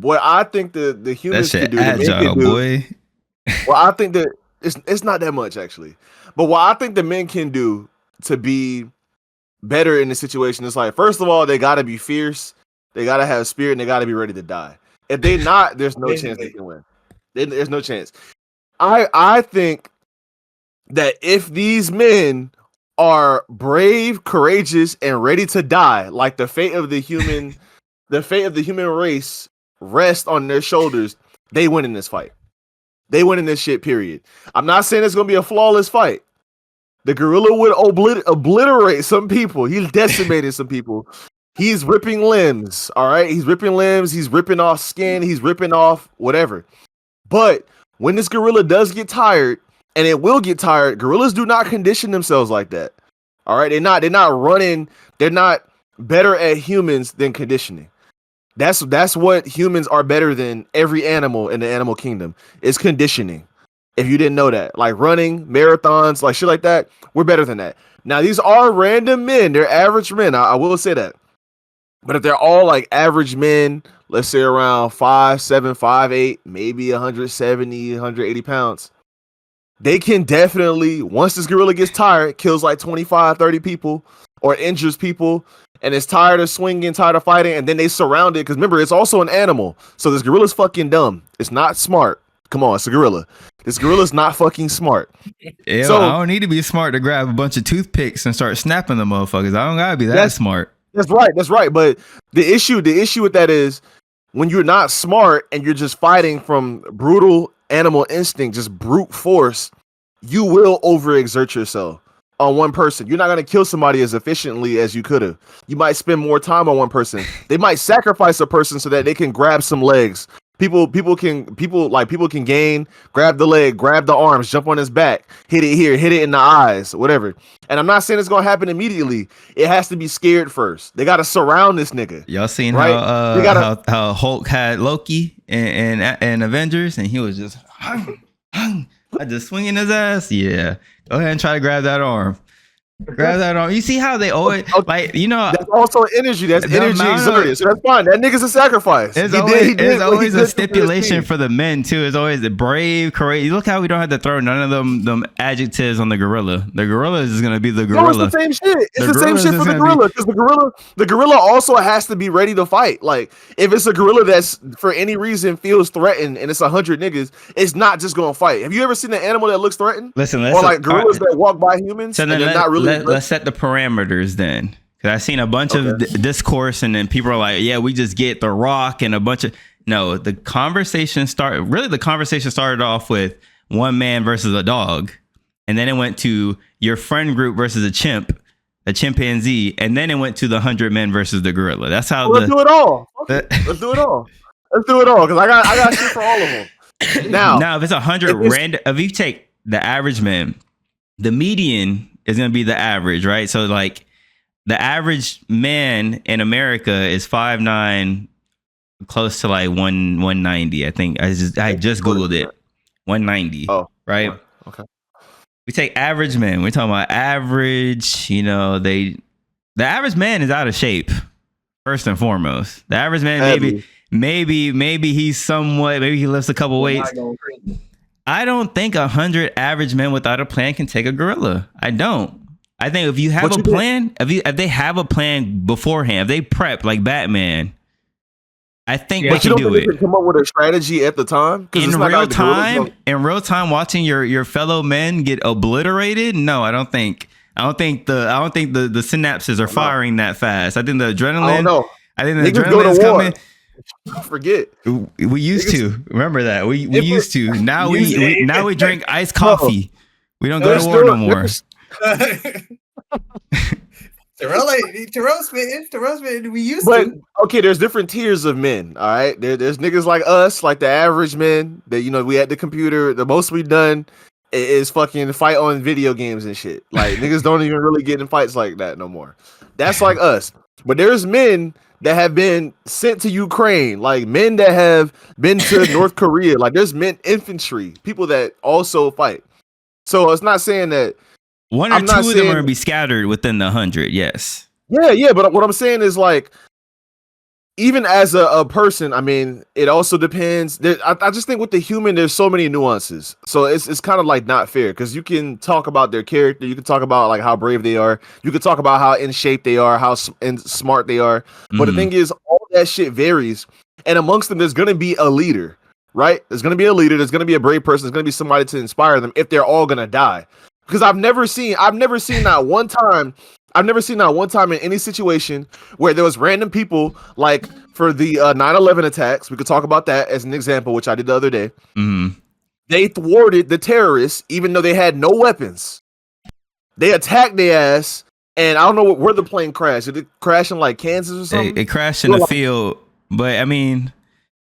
what I think the that humans shit can do, the men agile, can do, boy. well, I think that it's not that much actually, but what I think the men can do to be better in the situation is like, first of all, they got to be fierce, they got to have spirit, and they got to be ready to die. If they not, there's no chance they can win. There's no chance. I think that if these men are brave, courageous, and ready to die, like the fate of the human race rests on their shoulders, they win in this fight. They win in this shit, period. I'm not saying it's gonna be a flawless fight. The gorilla would obliterate some people. He's decimated some people. He's ripping limbs. All right, he's ripping limbs. He's ripping off skin. He's ripping off whatever. But when this gorilla does get tired, and it will get tired, gorillas do not condition themselves like that. All right, they're not running. They're not better at humans than conditioning. That's what humans are better than every animal in the animal kingdom is conditioning. If you didn't know that, like running, marathons, like shit like that, we're better than that. Now these are random men. They're average men. I will say that. But if they're all like average men, let's say around 5'7", 5'8", maybe 170, 180 pounds, they can definitely, once this gorilla gets tired, kills like 25, 30 people or injures people and is tired of swinging, tired of fighting, and then they surround it. Because remember, it's also an animal. So this gorilla's fucking dumb. It's not smart. Come on, it's a gorilla. This gorilla's not fucking smart. Yeah, So, I don't need to be smart to grab a bunch of toothpicks and start snapping the motherfuckers. I don't gotta be that smart. That's right. But the issue with that is when you're not smart and you're just fighting from brutal animal instinct, just brute force, you will overexert yourself on one person. You're not going to kill somebody as efficiently as you could have. You might spend more time on one person. They might sacrifice a person so that they can grab some legs. People can gain, grab the leg, grab the arms, jump on his back, hit it here, hit it in the eyes, whatever. And I'm not saying it's gonna happen immediately. It has to be scared first. They gotta surround this nigga. Y'all seen right? how Hulk had Loki and Avengers, and he was just I just swinging his ass. Yeah, go ahead and try to grab that arm. Grab that arm. You see how they always like, you know, that's also energy. That's energy exerted. So that's fine. That nigga's a sacrifice. There's always a stipulation for the men too. It's always the brave, courageous. Look how we don't have to throw none of them adjectives on the gorilla. The gorilla is gonna be the gorilla. No, it's the same shit. It's the same shit for the gorilla. Because the gorilla also has to be ready to fight. Like if it's a gorilla that's for any reason feels threatened and it's 100 niggas, it's not just gonna fight. Have you ever seen an animal that looks threatened? Listen, or like gorillas that walk by humans and they're not really. Let's set the parameters then. Because I've seen a bunch of discourse and then people are like, yeah, we just get The Rock and a bunch of No, the conversation started off with one man versus a dog, and then it went to your friend group versus a chimpanzee, and then it went to the 100 men versus the gorilla. That's how let's do it all. Okay. Let's do it all. Let's do it all because I got shit for all of them. Now, if it's 100 random, if you take the average man, the median is going to be the average, right? So like the average man in America is 5'9", close to like 190. I think I just Googled it. 190. Oh, right. Okay. We take average men. We're talking about average, the average man is out of shape. First and foremost, the average man, maybe he's somewhat, maybe he lifts a couple weights. I don't think 100 average men without a plan can take a gorilla. I don't. I think if you have a plan, if they have a plan beforehand, if they prep like Batman, I think they can do it. Can come up with a strategy at the time in real time, watching your fellow men get obliterated. No, I don't think the synapses are firing that fast. I think the adrenaline. I think the adrenaline is coming. Forget. We used to remember that. We used to. Now we drink iced coffee. We don't go to war no more. Terrell's spitting. We used to. Okay, there's different tiers of men. All right, there's niggas like us, like the average men. That we at the computer. The most we've done is fucking fight on video games and shit. Like niggas don't even really get in fights like that no more. That's like us. But there's men that have been sent to Ukraine, like men that have been to North Korea. Like there's men, infantry, people that also fight. So it's not saying that one or two of them are going to be scattered within the 100. Yes. Yeah. But what I'm saying is like, even as a person, I mean, it also depends. I just think with the human, there's so many nuances. So it's kind of like not fair because you can talk about their character. You can talk about like how brave they are. You can talk about how in shape they are, how smart they are. But the thing is, all that shit varies. And amongst them, there's going to be a leader, right? There's going to be a leader. There's going to be a brave person. There's going to be somebody to inspire them if they're all going to die. Because I've never seen that one time. I've never seen that one time in any situation where there was random people, like for the 9/11 attacks. We could talk about that as an example, which I did the other day. Mm-hmm. They thwarted the terrorists, even though they had no weapons. They attacked their ass, and I don't know where the plane crashed. Did it crash in like Kansas or something? It crashed in a field, but I mean,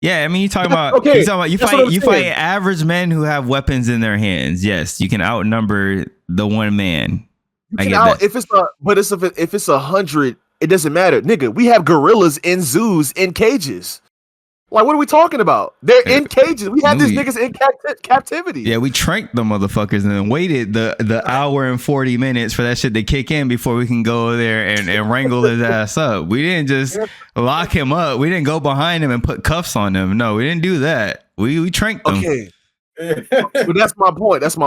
you talking about you fight average men who have weapons in their hands. Yes, you can outnumber the one man. If it's 100, it doesn't matter, nigga. We have gorillas in zoos in cages. Like, what are we talking about? They're in cages. We have these niggas in captivity. Yeah, we tranked the motherfuckers and then waited the hour and 40 minutes for that shit to kick in before we can go there and wrangle his ass up. We didn't just lock him up. We didn't go behind him and put cuffs on him. No, we didn't do that. We tranked them. Okay. But that's my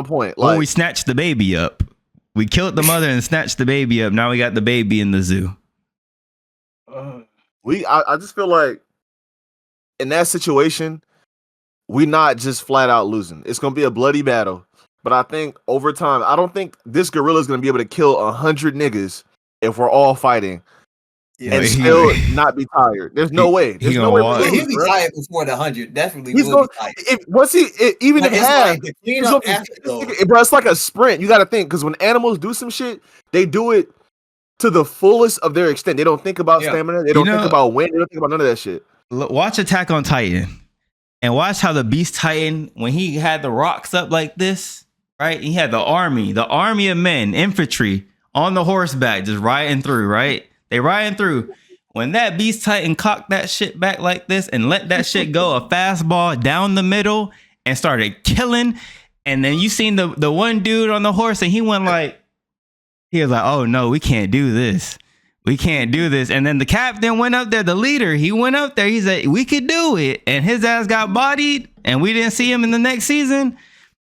point. Like, we snatched the baby up. We killed the mother and snatched the baby up. Now we got the baby in the zoo. I just feel like in that situation, we not just flat out losing. It's gonna be a bloody battle. But I think over time, I don't think this gorilla is gonna be able to kill 100 niggas if we're all fighting and still not be tired. There's no way. There's no way. He'll be tired before the 100. Definitely he's will be tired. Even if half, bro, it's like a sprint. You got to think because when animals do some shit, they do it to the fullest of their extent. They don't think about stamina. They don't think about wind. They don't think about none of that shit. Watch Attack on Titan and watch how the Beast Titan, when he had the rocks up like this, right? He had the army of men, infantry on the horseback, just riding through, right? They riding through. When that Beast Titan cocked that shit back like this and let that shit go, a fastball down the middle and started killing. And then you seen the one dude on the horse and he was like, oh no, we can't do this. We can't do this. And then the captain went up there, the leader, he went up there. He said, we could do it. And his ass got bodied and we didn't see him in the next season.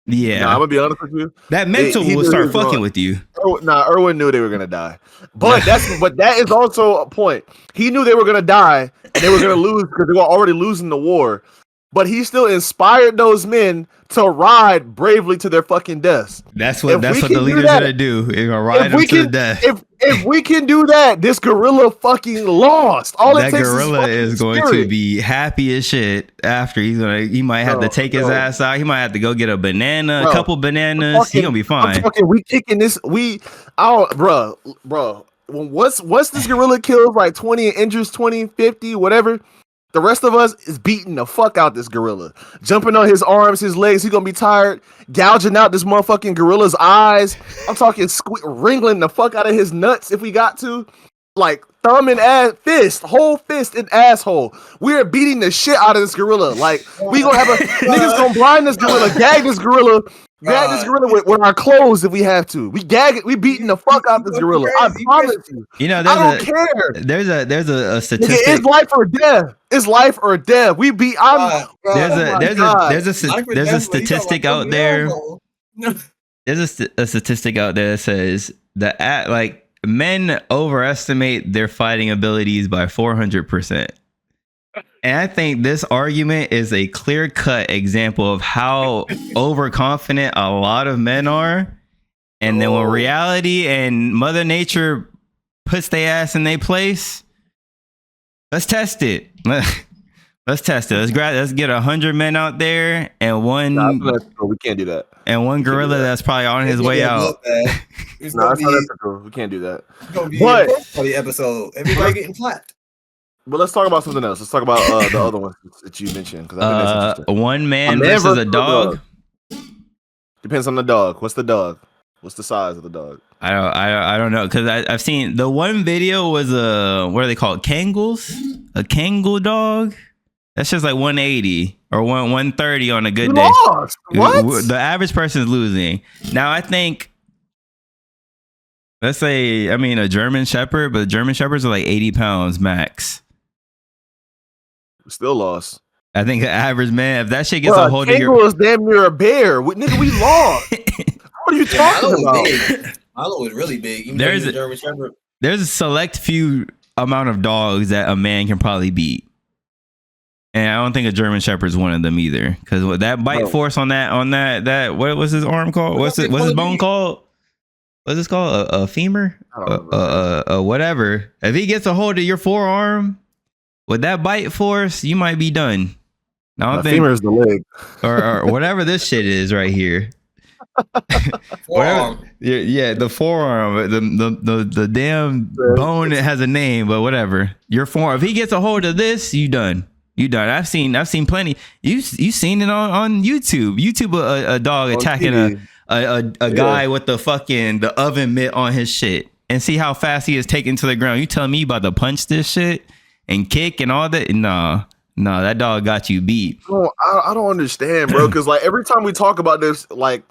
Yeah. Nah, I'm gonna be honest with you. That mental will start fucking with you. Erwin knew they were gonna die. But that is also a point. He knew they were gonna die and they were gonna lose because they were already losing the war. but he still inspired those men to ride bravely to their fucking deaths. That's what the leader's gonna do. They're gonna ride them to the death. If we can do that, this gorilla fucking lost. All that it takes gorilla is going to be happy as shit after he might have to take his ass out. He might have to go get a banana, a couple bananas. He gonna be fine. We kicking this. Bro. Once this gorilla kills like 20 and injures 20, 50, whatever, the rest of us is beating the fuck out this gorilla. Jumping on his arms, his legs. He's gonna be tired, gouging out this motherfucking gorilla's eyes. I'm talking wriggling the fuck out of his nuts if we got to. Like thumb and ass, whole fist and asshole. We're beating the shit out of this gorilla. Like we gonna have niggas gonna blind this gorilla, gag this gorilla with our clothes if we have to. We gag it. We beating the fuck out this gorilla. I promise you. You know, I don't care. There's a statistic. It's life or death. It's life or death. We beat. There's a statistic out there. There's a statistic out there that says men overestimate their fighting abilities by 400%. And I think this argument is a clear-cut example of how overconfident a lot of men are. And then when reality and Mother Nature puts their ass in their place, let's test it. Let's test it. Let's get 100 men out there and one. We can't do that. And one gorilla that's probably on his way out. It's not ethical. We can't do that. It's gonna be for the episode. Everybody getting clapped. But let's talk about something else. Let's talk about the other one that you mentioned. Because I think that's interesting. One man versus a dog. Depends on the dog. What's the dog? What's the size of the dog? I don't know, because I've seen the one video was what are they called? Kangles? A Kangal dog? That's just like 180 or 130 on a good day. Lost. What? The average person is losing. Now I think, let's say, a German Shepherd, but German Shepherds are like 80 pounds max. Still lost. I think the average man, if that shit gets a hold of your... Kangaroo is damn near a bear. Nigga, we lost. What are you talking about? Milo was really big. Even there's a German Shepherd. There's a select few amount of dogs that a man can probably beat. And I don't think a German Shepherd is one of them either. Because that bite force on that, what was his arm called? What's his bone called? What's this called? A femur? Whatever. If he gets a hold of your forearm with that bite force, you might be done. Femur is the leg. or whatever this shit is right here. Forearm. The forearm. The damn bone, it has a name, but whatever. Your forearm. If he gets a hold of this, you done. You done. I've seen plenty. You seen it on YouTube. A dog attacking a guy with the oven mitt on his shit, and see how fast he is taken to the ground. You telling me you about to punch this shit and kick and all that? No, that dog got you beat. Bro, I don't understand, bro. Because like every time we talk about this, like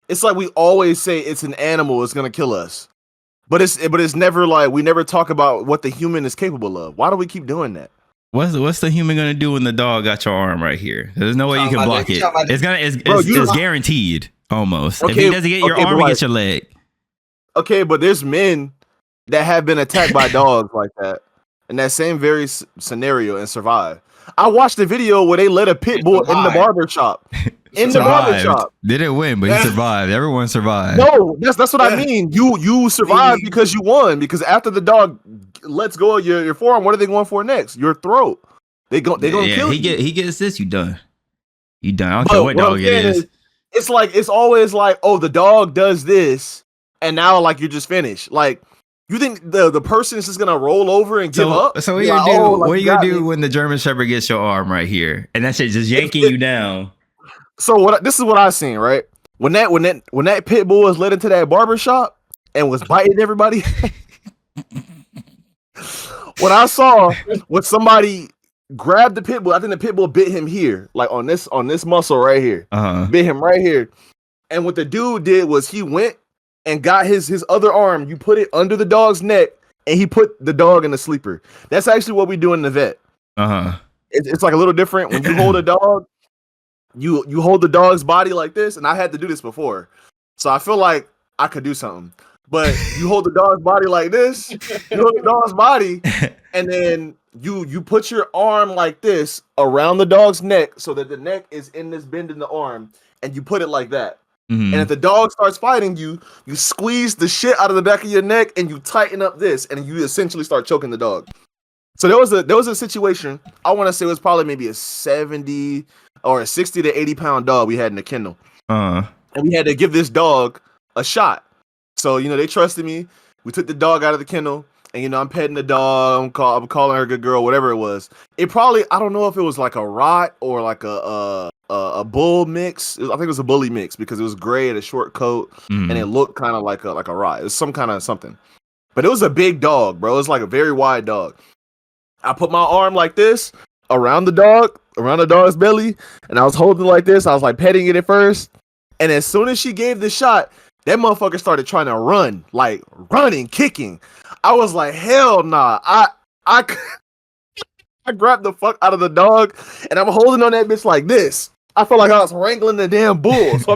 it's like we always say it's an animal, it's gonna kill us, but it's never like we never talk about what the human is capable of. Why do we keep doing that? What's the human gonna do when the dog got your arm right here? There's no way you can block it. It's guaranteed almost. Okay, if he doesn't get your arm, he gets your leg. Okay, but there's men that have been attacked by dogs like that in that same very scenario and survive. I watched the video where they let a pit bull in the barbershop. In the barbershop. They didn't win, but he survived. Everyone survived. No, that's what I mean. You survived because you won. Because after the dog lets go of your forearm, what are they going for next? Your throat. They gonna kill you. He gets this. You done. I don't care what dog it is. It's always like, oh, the dog does this, and now like you're just finished. Like you think the person is just gonna roll over and give up? So what you gonna do? What you gonna do when the German Shepherd gets your arm right here, and that shit just yanking you down? So this is what I seen, right? When that pit bull was led into that barbershop and was biting everybody. What I saw was somebody grabbed the pit bull. I think the pit bull bit him here, like on this muscle right here. Bit him right here. And what the dude did was he went and got his other arm. You put it under the dog's neck, and he put the dog in the sleeper. That's actually what we do in the vet. It's like a little different when you hold a dog. You hold the dog's body like this, and I had to do this before, so I feel like I could do something. but you hold the dog's body like this. You hold the dog's body, and then you put your arm like this around the dog's neck so that the neck is in this bend in the arm, and you put it like that. And if the dog starts fighting you, you squeeze the shit out of the back of your neck and you tighten up this, and you essentially start choking the dog. So there was a situation. I want to say it was probably maybe a 70 or a 60 to 80 pound dog we had in the kennel, and we had to give this dog a shot. So they trusted me. We took the dog out of the kennel, and I'm petting the dog. I'm calling her a good girl, whatever it was. It probably, I don't know if it was like a rot or like a bull mix. I think it was a bully mix because it was gray and a short coat, and it looked kind of like a rot. It was some kind of something, but it was a big dog, bro. It was like a very wide dog. I put my arm like this around the dog's belly, and I was holding it like this. I was like petting it at first, and as soon as she gave the shot, that motherfucker started trying to run, like running, kicking. I was like, hell nah. I grabbed the fuck out of the dog, and I'm holding on that bitch like this. I felt like I was wrangling the damn bull. So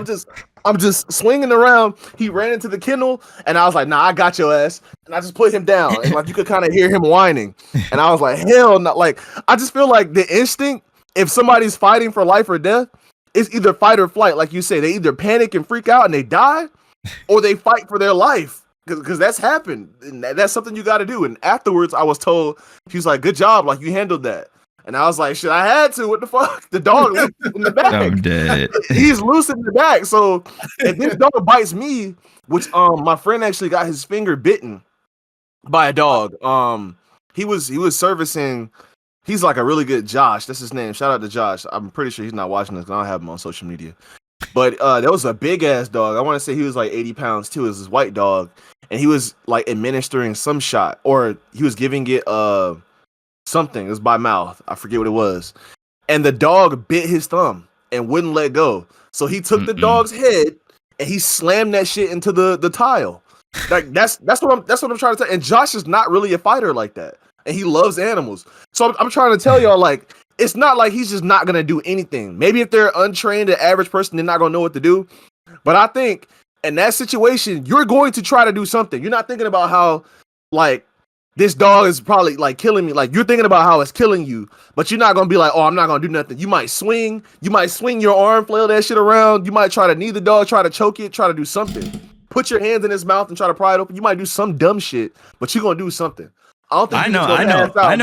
I'm just swinging around. He ran into the kennel, and I was like, nah, I got your ass. And I just put him down, and like you could kind of hear him whining. And I was like, hell no. Like, I just feel like the instinct, if somebody's fighting for life or death, it's either fight or flight. Like you say, they either panic and freak out and they die, or they fight for their life. Because that's happened. And that's something you got to do. And afterwards, I was told, he was like, good job. Like, you handled that. And I was like, shit, I had to. What the fuck? The dog in the back. I'm dead. He's loose in the back. So if this dog bites me, which my friend actually got his finger bitten by a dog. He was servicing. He's like a really good Josh. That's his name. Shout out to Josh. I'm pretty sure he's not watching this. I don't have him on social media. But that was a big ass dog. I want to say he was like 80 pounds too. It was this white dog, and he was like administering some shot, or he was giving it something. It was by mouth. I forget what it was. And the dog bit his thumb and wouldn't let go. So he took the dog's head and he slammed that shit into the tile. Like that's what I'm trying to tell. And Josh is not really a fighter like that, and he loves animals. So I'm trying to tell y'all, like, it's not like he's just not gonna do anything. Maybe if they're untrained, an average person, they're not gonna know what to do. But I think in that situation, you're going to try to do something. You're not thinking about how, like, this dog is probably like killing me. Like, you're thinking about how it's killing you, but you're not gonna be like, oh, I'm not gonna do nothing. You might swing your arm, flail that shit around. You might try to knee the dog, try to choke it, try to do something. Put your hands in his mouth and try to pry it open. You might do some dumb shit, but you're gonna do something. I know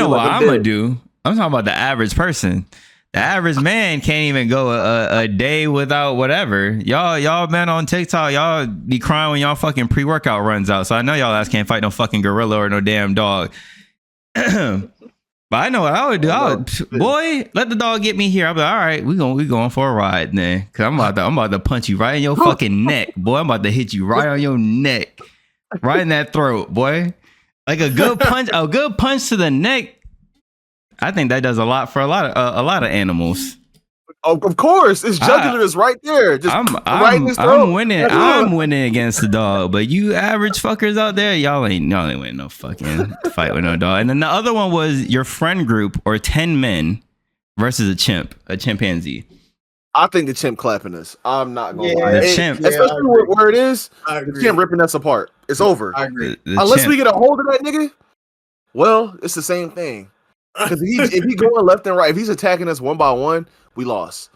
what I'm gonna do. I'm talking about the average person. The average man can't even go a day without whatever. Y'all man on TikTok, y'all be crying when y'all fucking pre-workout runs out. So I know y'all ass can't fight no fucking gorilla or no damn dog. But I know what I would do. Boy, let the dog get me here. I'll be like, all right, we going for a ride then. Cause I'm about to punch you right in your fucking neck, boy. I'm about to hit you right on your neck, right in that throat, boy. Like a good punch to the neck. I think that does a lot for a lot of animals. Of course, his jugular is right there. Just right in his throat. I'm winning. I'm winning against the dog. But you average fuckers out there, y'all ain't winning no fucking fight with no dog. And then the other one was your friend group or 10 men versus a chimpanzee. I think the chimp clapping us. I'm not gonna lie. The chimp, especially where it is, the chimp ripping us apart. It's over. I agree. Unless we get a hold of that nigga, well, it's the same thing. Because if he going left and right, if he's attacking us one by one, we lost.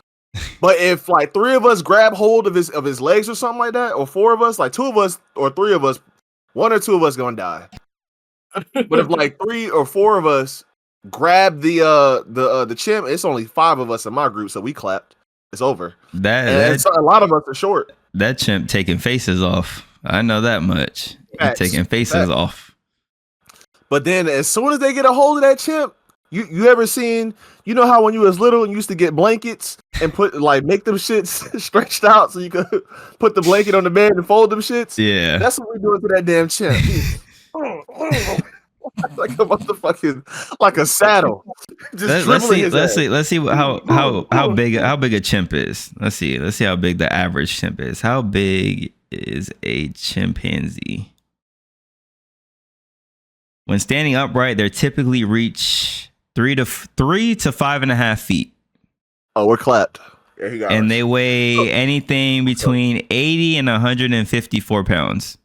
But if like three of us grab hold of his legs or something like that, or four of us, like two of us or three of us, one or two of us gonna die. But if like three or four of us grab the chimp, it's only five of us in my group, so we clapped. It's over. And a lot of us are short. That chimp taking faces off. I know that much. He's taking faces off. But then as soon as they get a hold of that chimp, you ever seen, you know how when you was little and you used to get blankets and make them shits stretched out so you could put the blanket on the bed and fold them shits? Yeah. That's what we're doing to that damn chimp. Like a motherfucking, like a saddle. Let's see how big a chimp is. Let's see how big the average chimp is. How big is a chimpanzee? When standing upright, they typically reach 3 to 5.5 feet. Oh, we're clapped. Yeah, he got and us. They weigh anything between 80 and 154 pounds.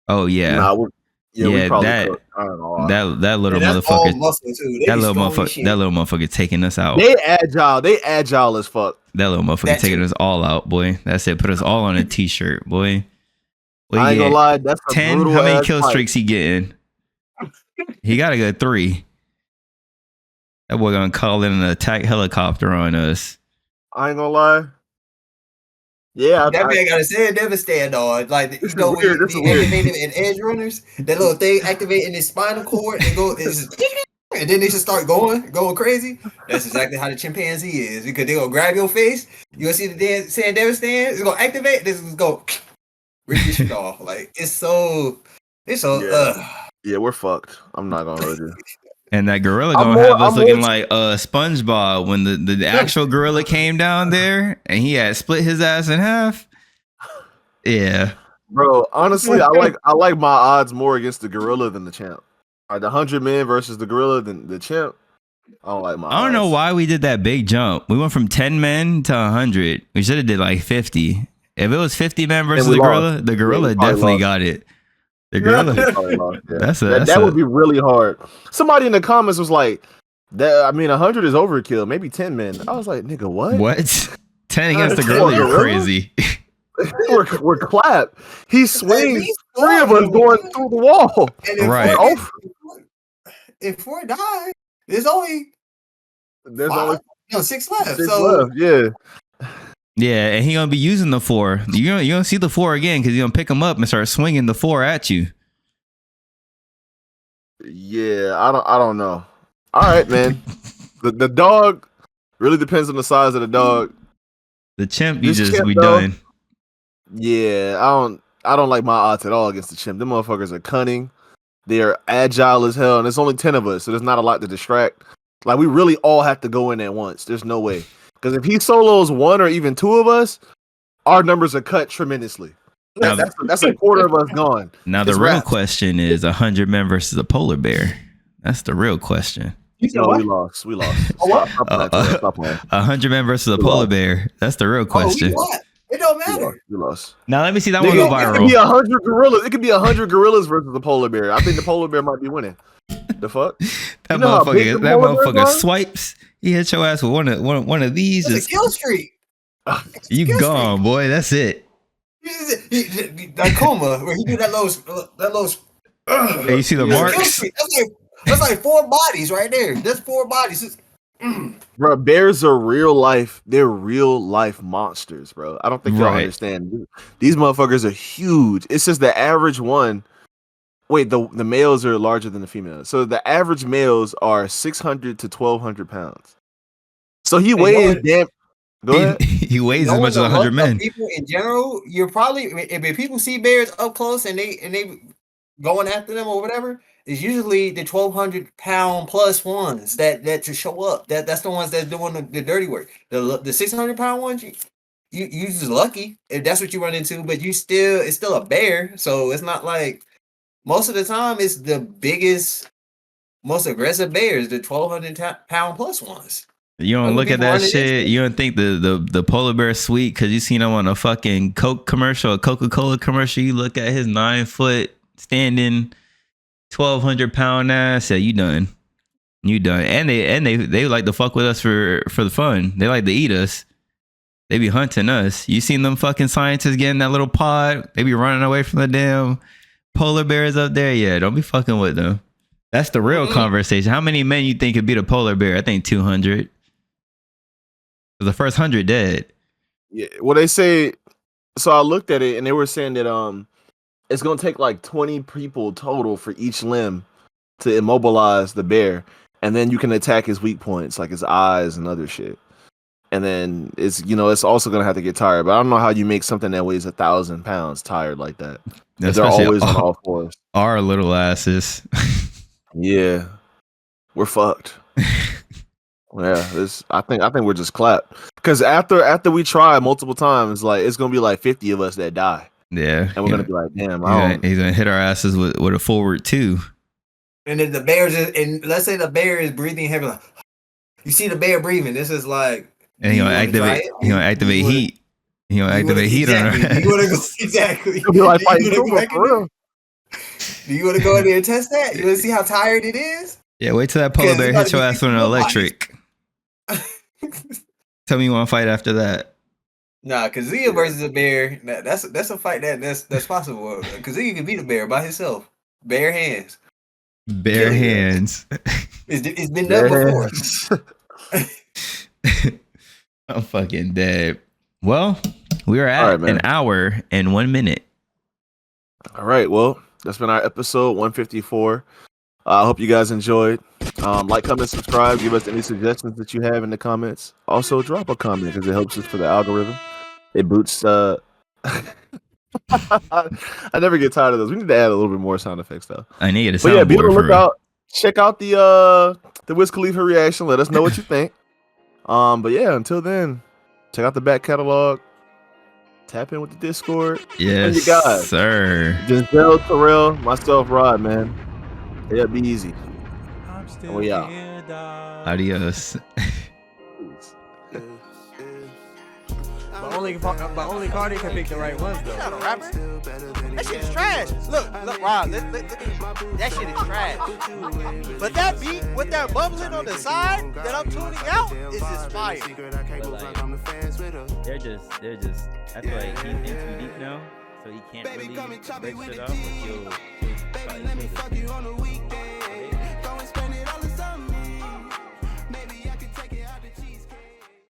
Oh yeah, Nah, we yeah. probably could. I don't know. That little And that's all motherfucker. muscle too. They That be little strong as motherfucker. That shit. little motherfucker taking us out. They agile as fuck. That little motherfucker That taking too. us all out, boy. That's it. Put us all on a t-shirt, boy. Well, I ain't gonna lie, that's a 10. brutal How many ass kill fight. streaks he getting? He got a good 3. That boy gonna call in an attack helicopter on us. I ain't gonna lie. Yeah, That man got a San Devastate on. Like, This you know, is when weird. you This is be weird. activated in edge runners, that little thing activating his spinal cord and go, and then they just start going crazy. That's exactly how the chimpanzee is, because they gonna grab your face. You gonna see the damn San Devastate. It's gonna activate. This is go rip your shit off. Like it's so. Yeah. Yeah, we're fucked. I'm not gonna hold you. And that gorilla I'm gonna have us more looking like SpongeBob when the actual gorilla came down there and he had split his ass in half. Yeah, Bro, honestly, I like my odds more against the gorilla than the champ. The 100 men versus the gorilla than the champ. I don't like my I don't know odds. why we did that big jump. We went from 10 men to 100. We should have did like 50. If it was 50 men versus we the lost. gorilla We probably definitely lost. got it. The We gorilla. probably lost, yeah. That's that would be really hard. Somebody in the comments was like, "That I mean, 100 is overkill. Maybe 10 men." I was like, "Nigga, what? What? 10 against the 10 gorilla? You're gorilla? crazy. we're clapped. He swings. He's 3 of us going through the wall. And if Right. if 4 die, there's only There's 5, only 6 left. 6 so left. Yeah. Yeah, and he gonna be using the 4. You're gonna see the 4 again because he's gonna pick him up and start swinging the 4 at you. Yeah, I don't know. All right, man. the dog really depends on the size of the dog. The chimp, This chimp, we though, done. Yeah, I don't like my odds at all against the chimp. Them motherfuckers are cunning. They're agile as hell, and there's only 10 of us, so there's not a lot to distract. Like we really all have to go in at once. There's no way. Because if he solos 1 or even 2 of us, our numbers are cut tremendously. That's a quarter of us gone. Now the It's real wrapped. question is 100 men versus a polar bear. That's the real question. No, we lost. We lost. Stop playing. 100 men versus a We polar lost. bear. That's the real question. It don't We matter. lost. We lost. Now let me see that one Nigga, go it could be viral. 100 gorillas. It could be 100 gorillas versus the polar bear. I think the polar bear might be winning. The fuck? That You know how big motherfucker, the polar bears are? swipes. He hit your ass with one of these. It's Just, a kill streak. you kill gone, boy. That's it. Like coma, where he do that little. Hey, you see the That's a kill marks? streak. That's like 4 bodies right there. That's 4 bodies. Bro, bears are real life. They're real life monsters, bro. I don't think y'all Right. understand. These motherfuckers are huge. It's just the average one. Wait, the males are larger than the females. So the average males are 600 to 1,200 pounds. So he weighs damn. Go ahead. He weighs as much as 100 men. People in general, you're probably if people see bears up close and they going after them or whatever, it's usually the 1,200-pound plus ones that to show up. That's the ones that's doing the dirty work. The 600-pound ones, you just lucky if that's what you run into, but it's still a bear, so it's not like most of the time it's the biggest, most aggressive bears, the 1,200-pound plus ones. You don't look at that shit. You don't think the polar bear sweet because you seen him on a fucking Coke commercial, a Coca-Cola commercial. You look at his 9-foot standing 1,200-pound ass. Yeah, you done. You done. And they like to fuck with us for the fun. They like to eat us. They be hunting us. You seen them fucking scientists getting that little pod? They be running away from the damn polar bears up there. Yeah, don't be fucking with them. That's the real conversation. How many men you think could beat a polar bear? I think 200. The first 100 dead. Yeah. Well, they say. So I looked at it and they were saying that it's gonna take like 20 people total for each limb to immobilize the bear, and then you can attack his weak points like his eyes and other shit. And then it's also gonna have to get tired. But I don't know how you make something that weighs 1,000 pounds tired like that. They're always on all fours. Our little asses. Yeah, we're fucked. Yeah, I think we're just clapped because after we try multiple times, like it's gonna be like 50 of us that die. Yeah, and we're gonna be like, damn, he's gonna hit our asses with a forward too. And then the bears and let's say the bear is breathing heavily. Like, you see the bear breathing. This is like, and he gonna activate. He gonna activate heat. He gonna activate heat on our ass. You wanna go exactly? You'll be like fighting for real. Do you want to go in there and test that? You want to see how tired it is? Yeah, wait till that polar 'Cause bear it's hits your about to ass be with an robots. electric. Tell me you want to fight after that. Nah, Kazia versus a bear. That's a fight that's possible. Kazia can beat a bear by himself, bare hands. Bare Killing him. hands. It's been done before. I'm fucking dead. Well, we are at All right, man. an hour and 1 minute. All right, well, that's been our episode 154. I hope you guys enjoyed. Like, comment, subscribe. Give us any suggestions that you have in the comments. Also, drop a comment because it helps us for the algorithm. It boosts. I never get tired of those. We need to add a little bit more sound effects though. I need a But yeah, be on soundboard the for real. lookout. Check out the Wiz Khalifa reaction. Let us know what you think. But yeah, until then, check out the back catalog. Tap in with the Discord. And Yes, you guys, sir. Denzel, Terrell, myself, Rod, man. It'll be easy. And we out. Adios. But only Cardi can pick the right ones though. He's not a rapper. That shit is trash. Look, Rob, look, that shit is trash. But that beat with that bubbling on the side that I'm tuning out is just fire. But like, they're just. I feel like he's in too deep now, so he can't really break shit off. But he'll probably kill this.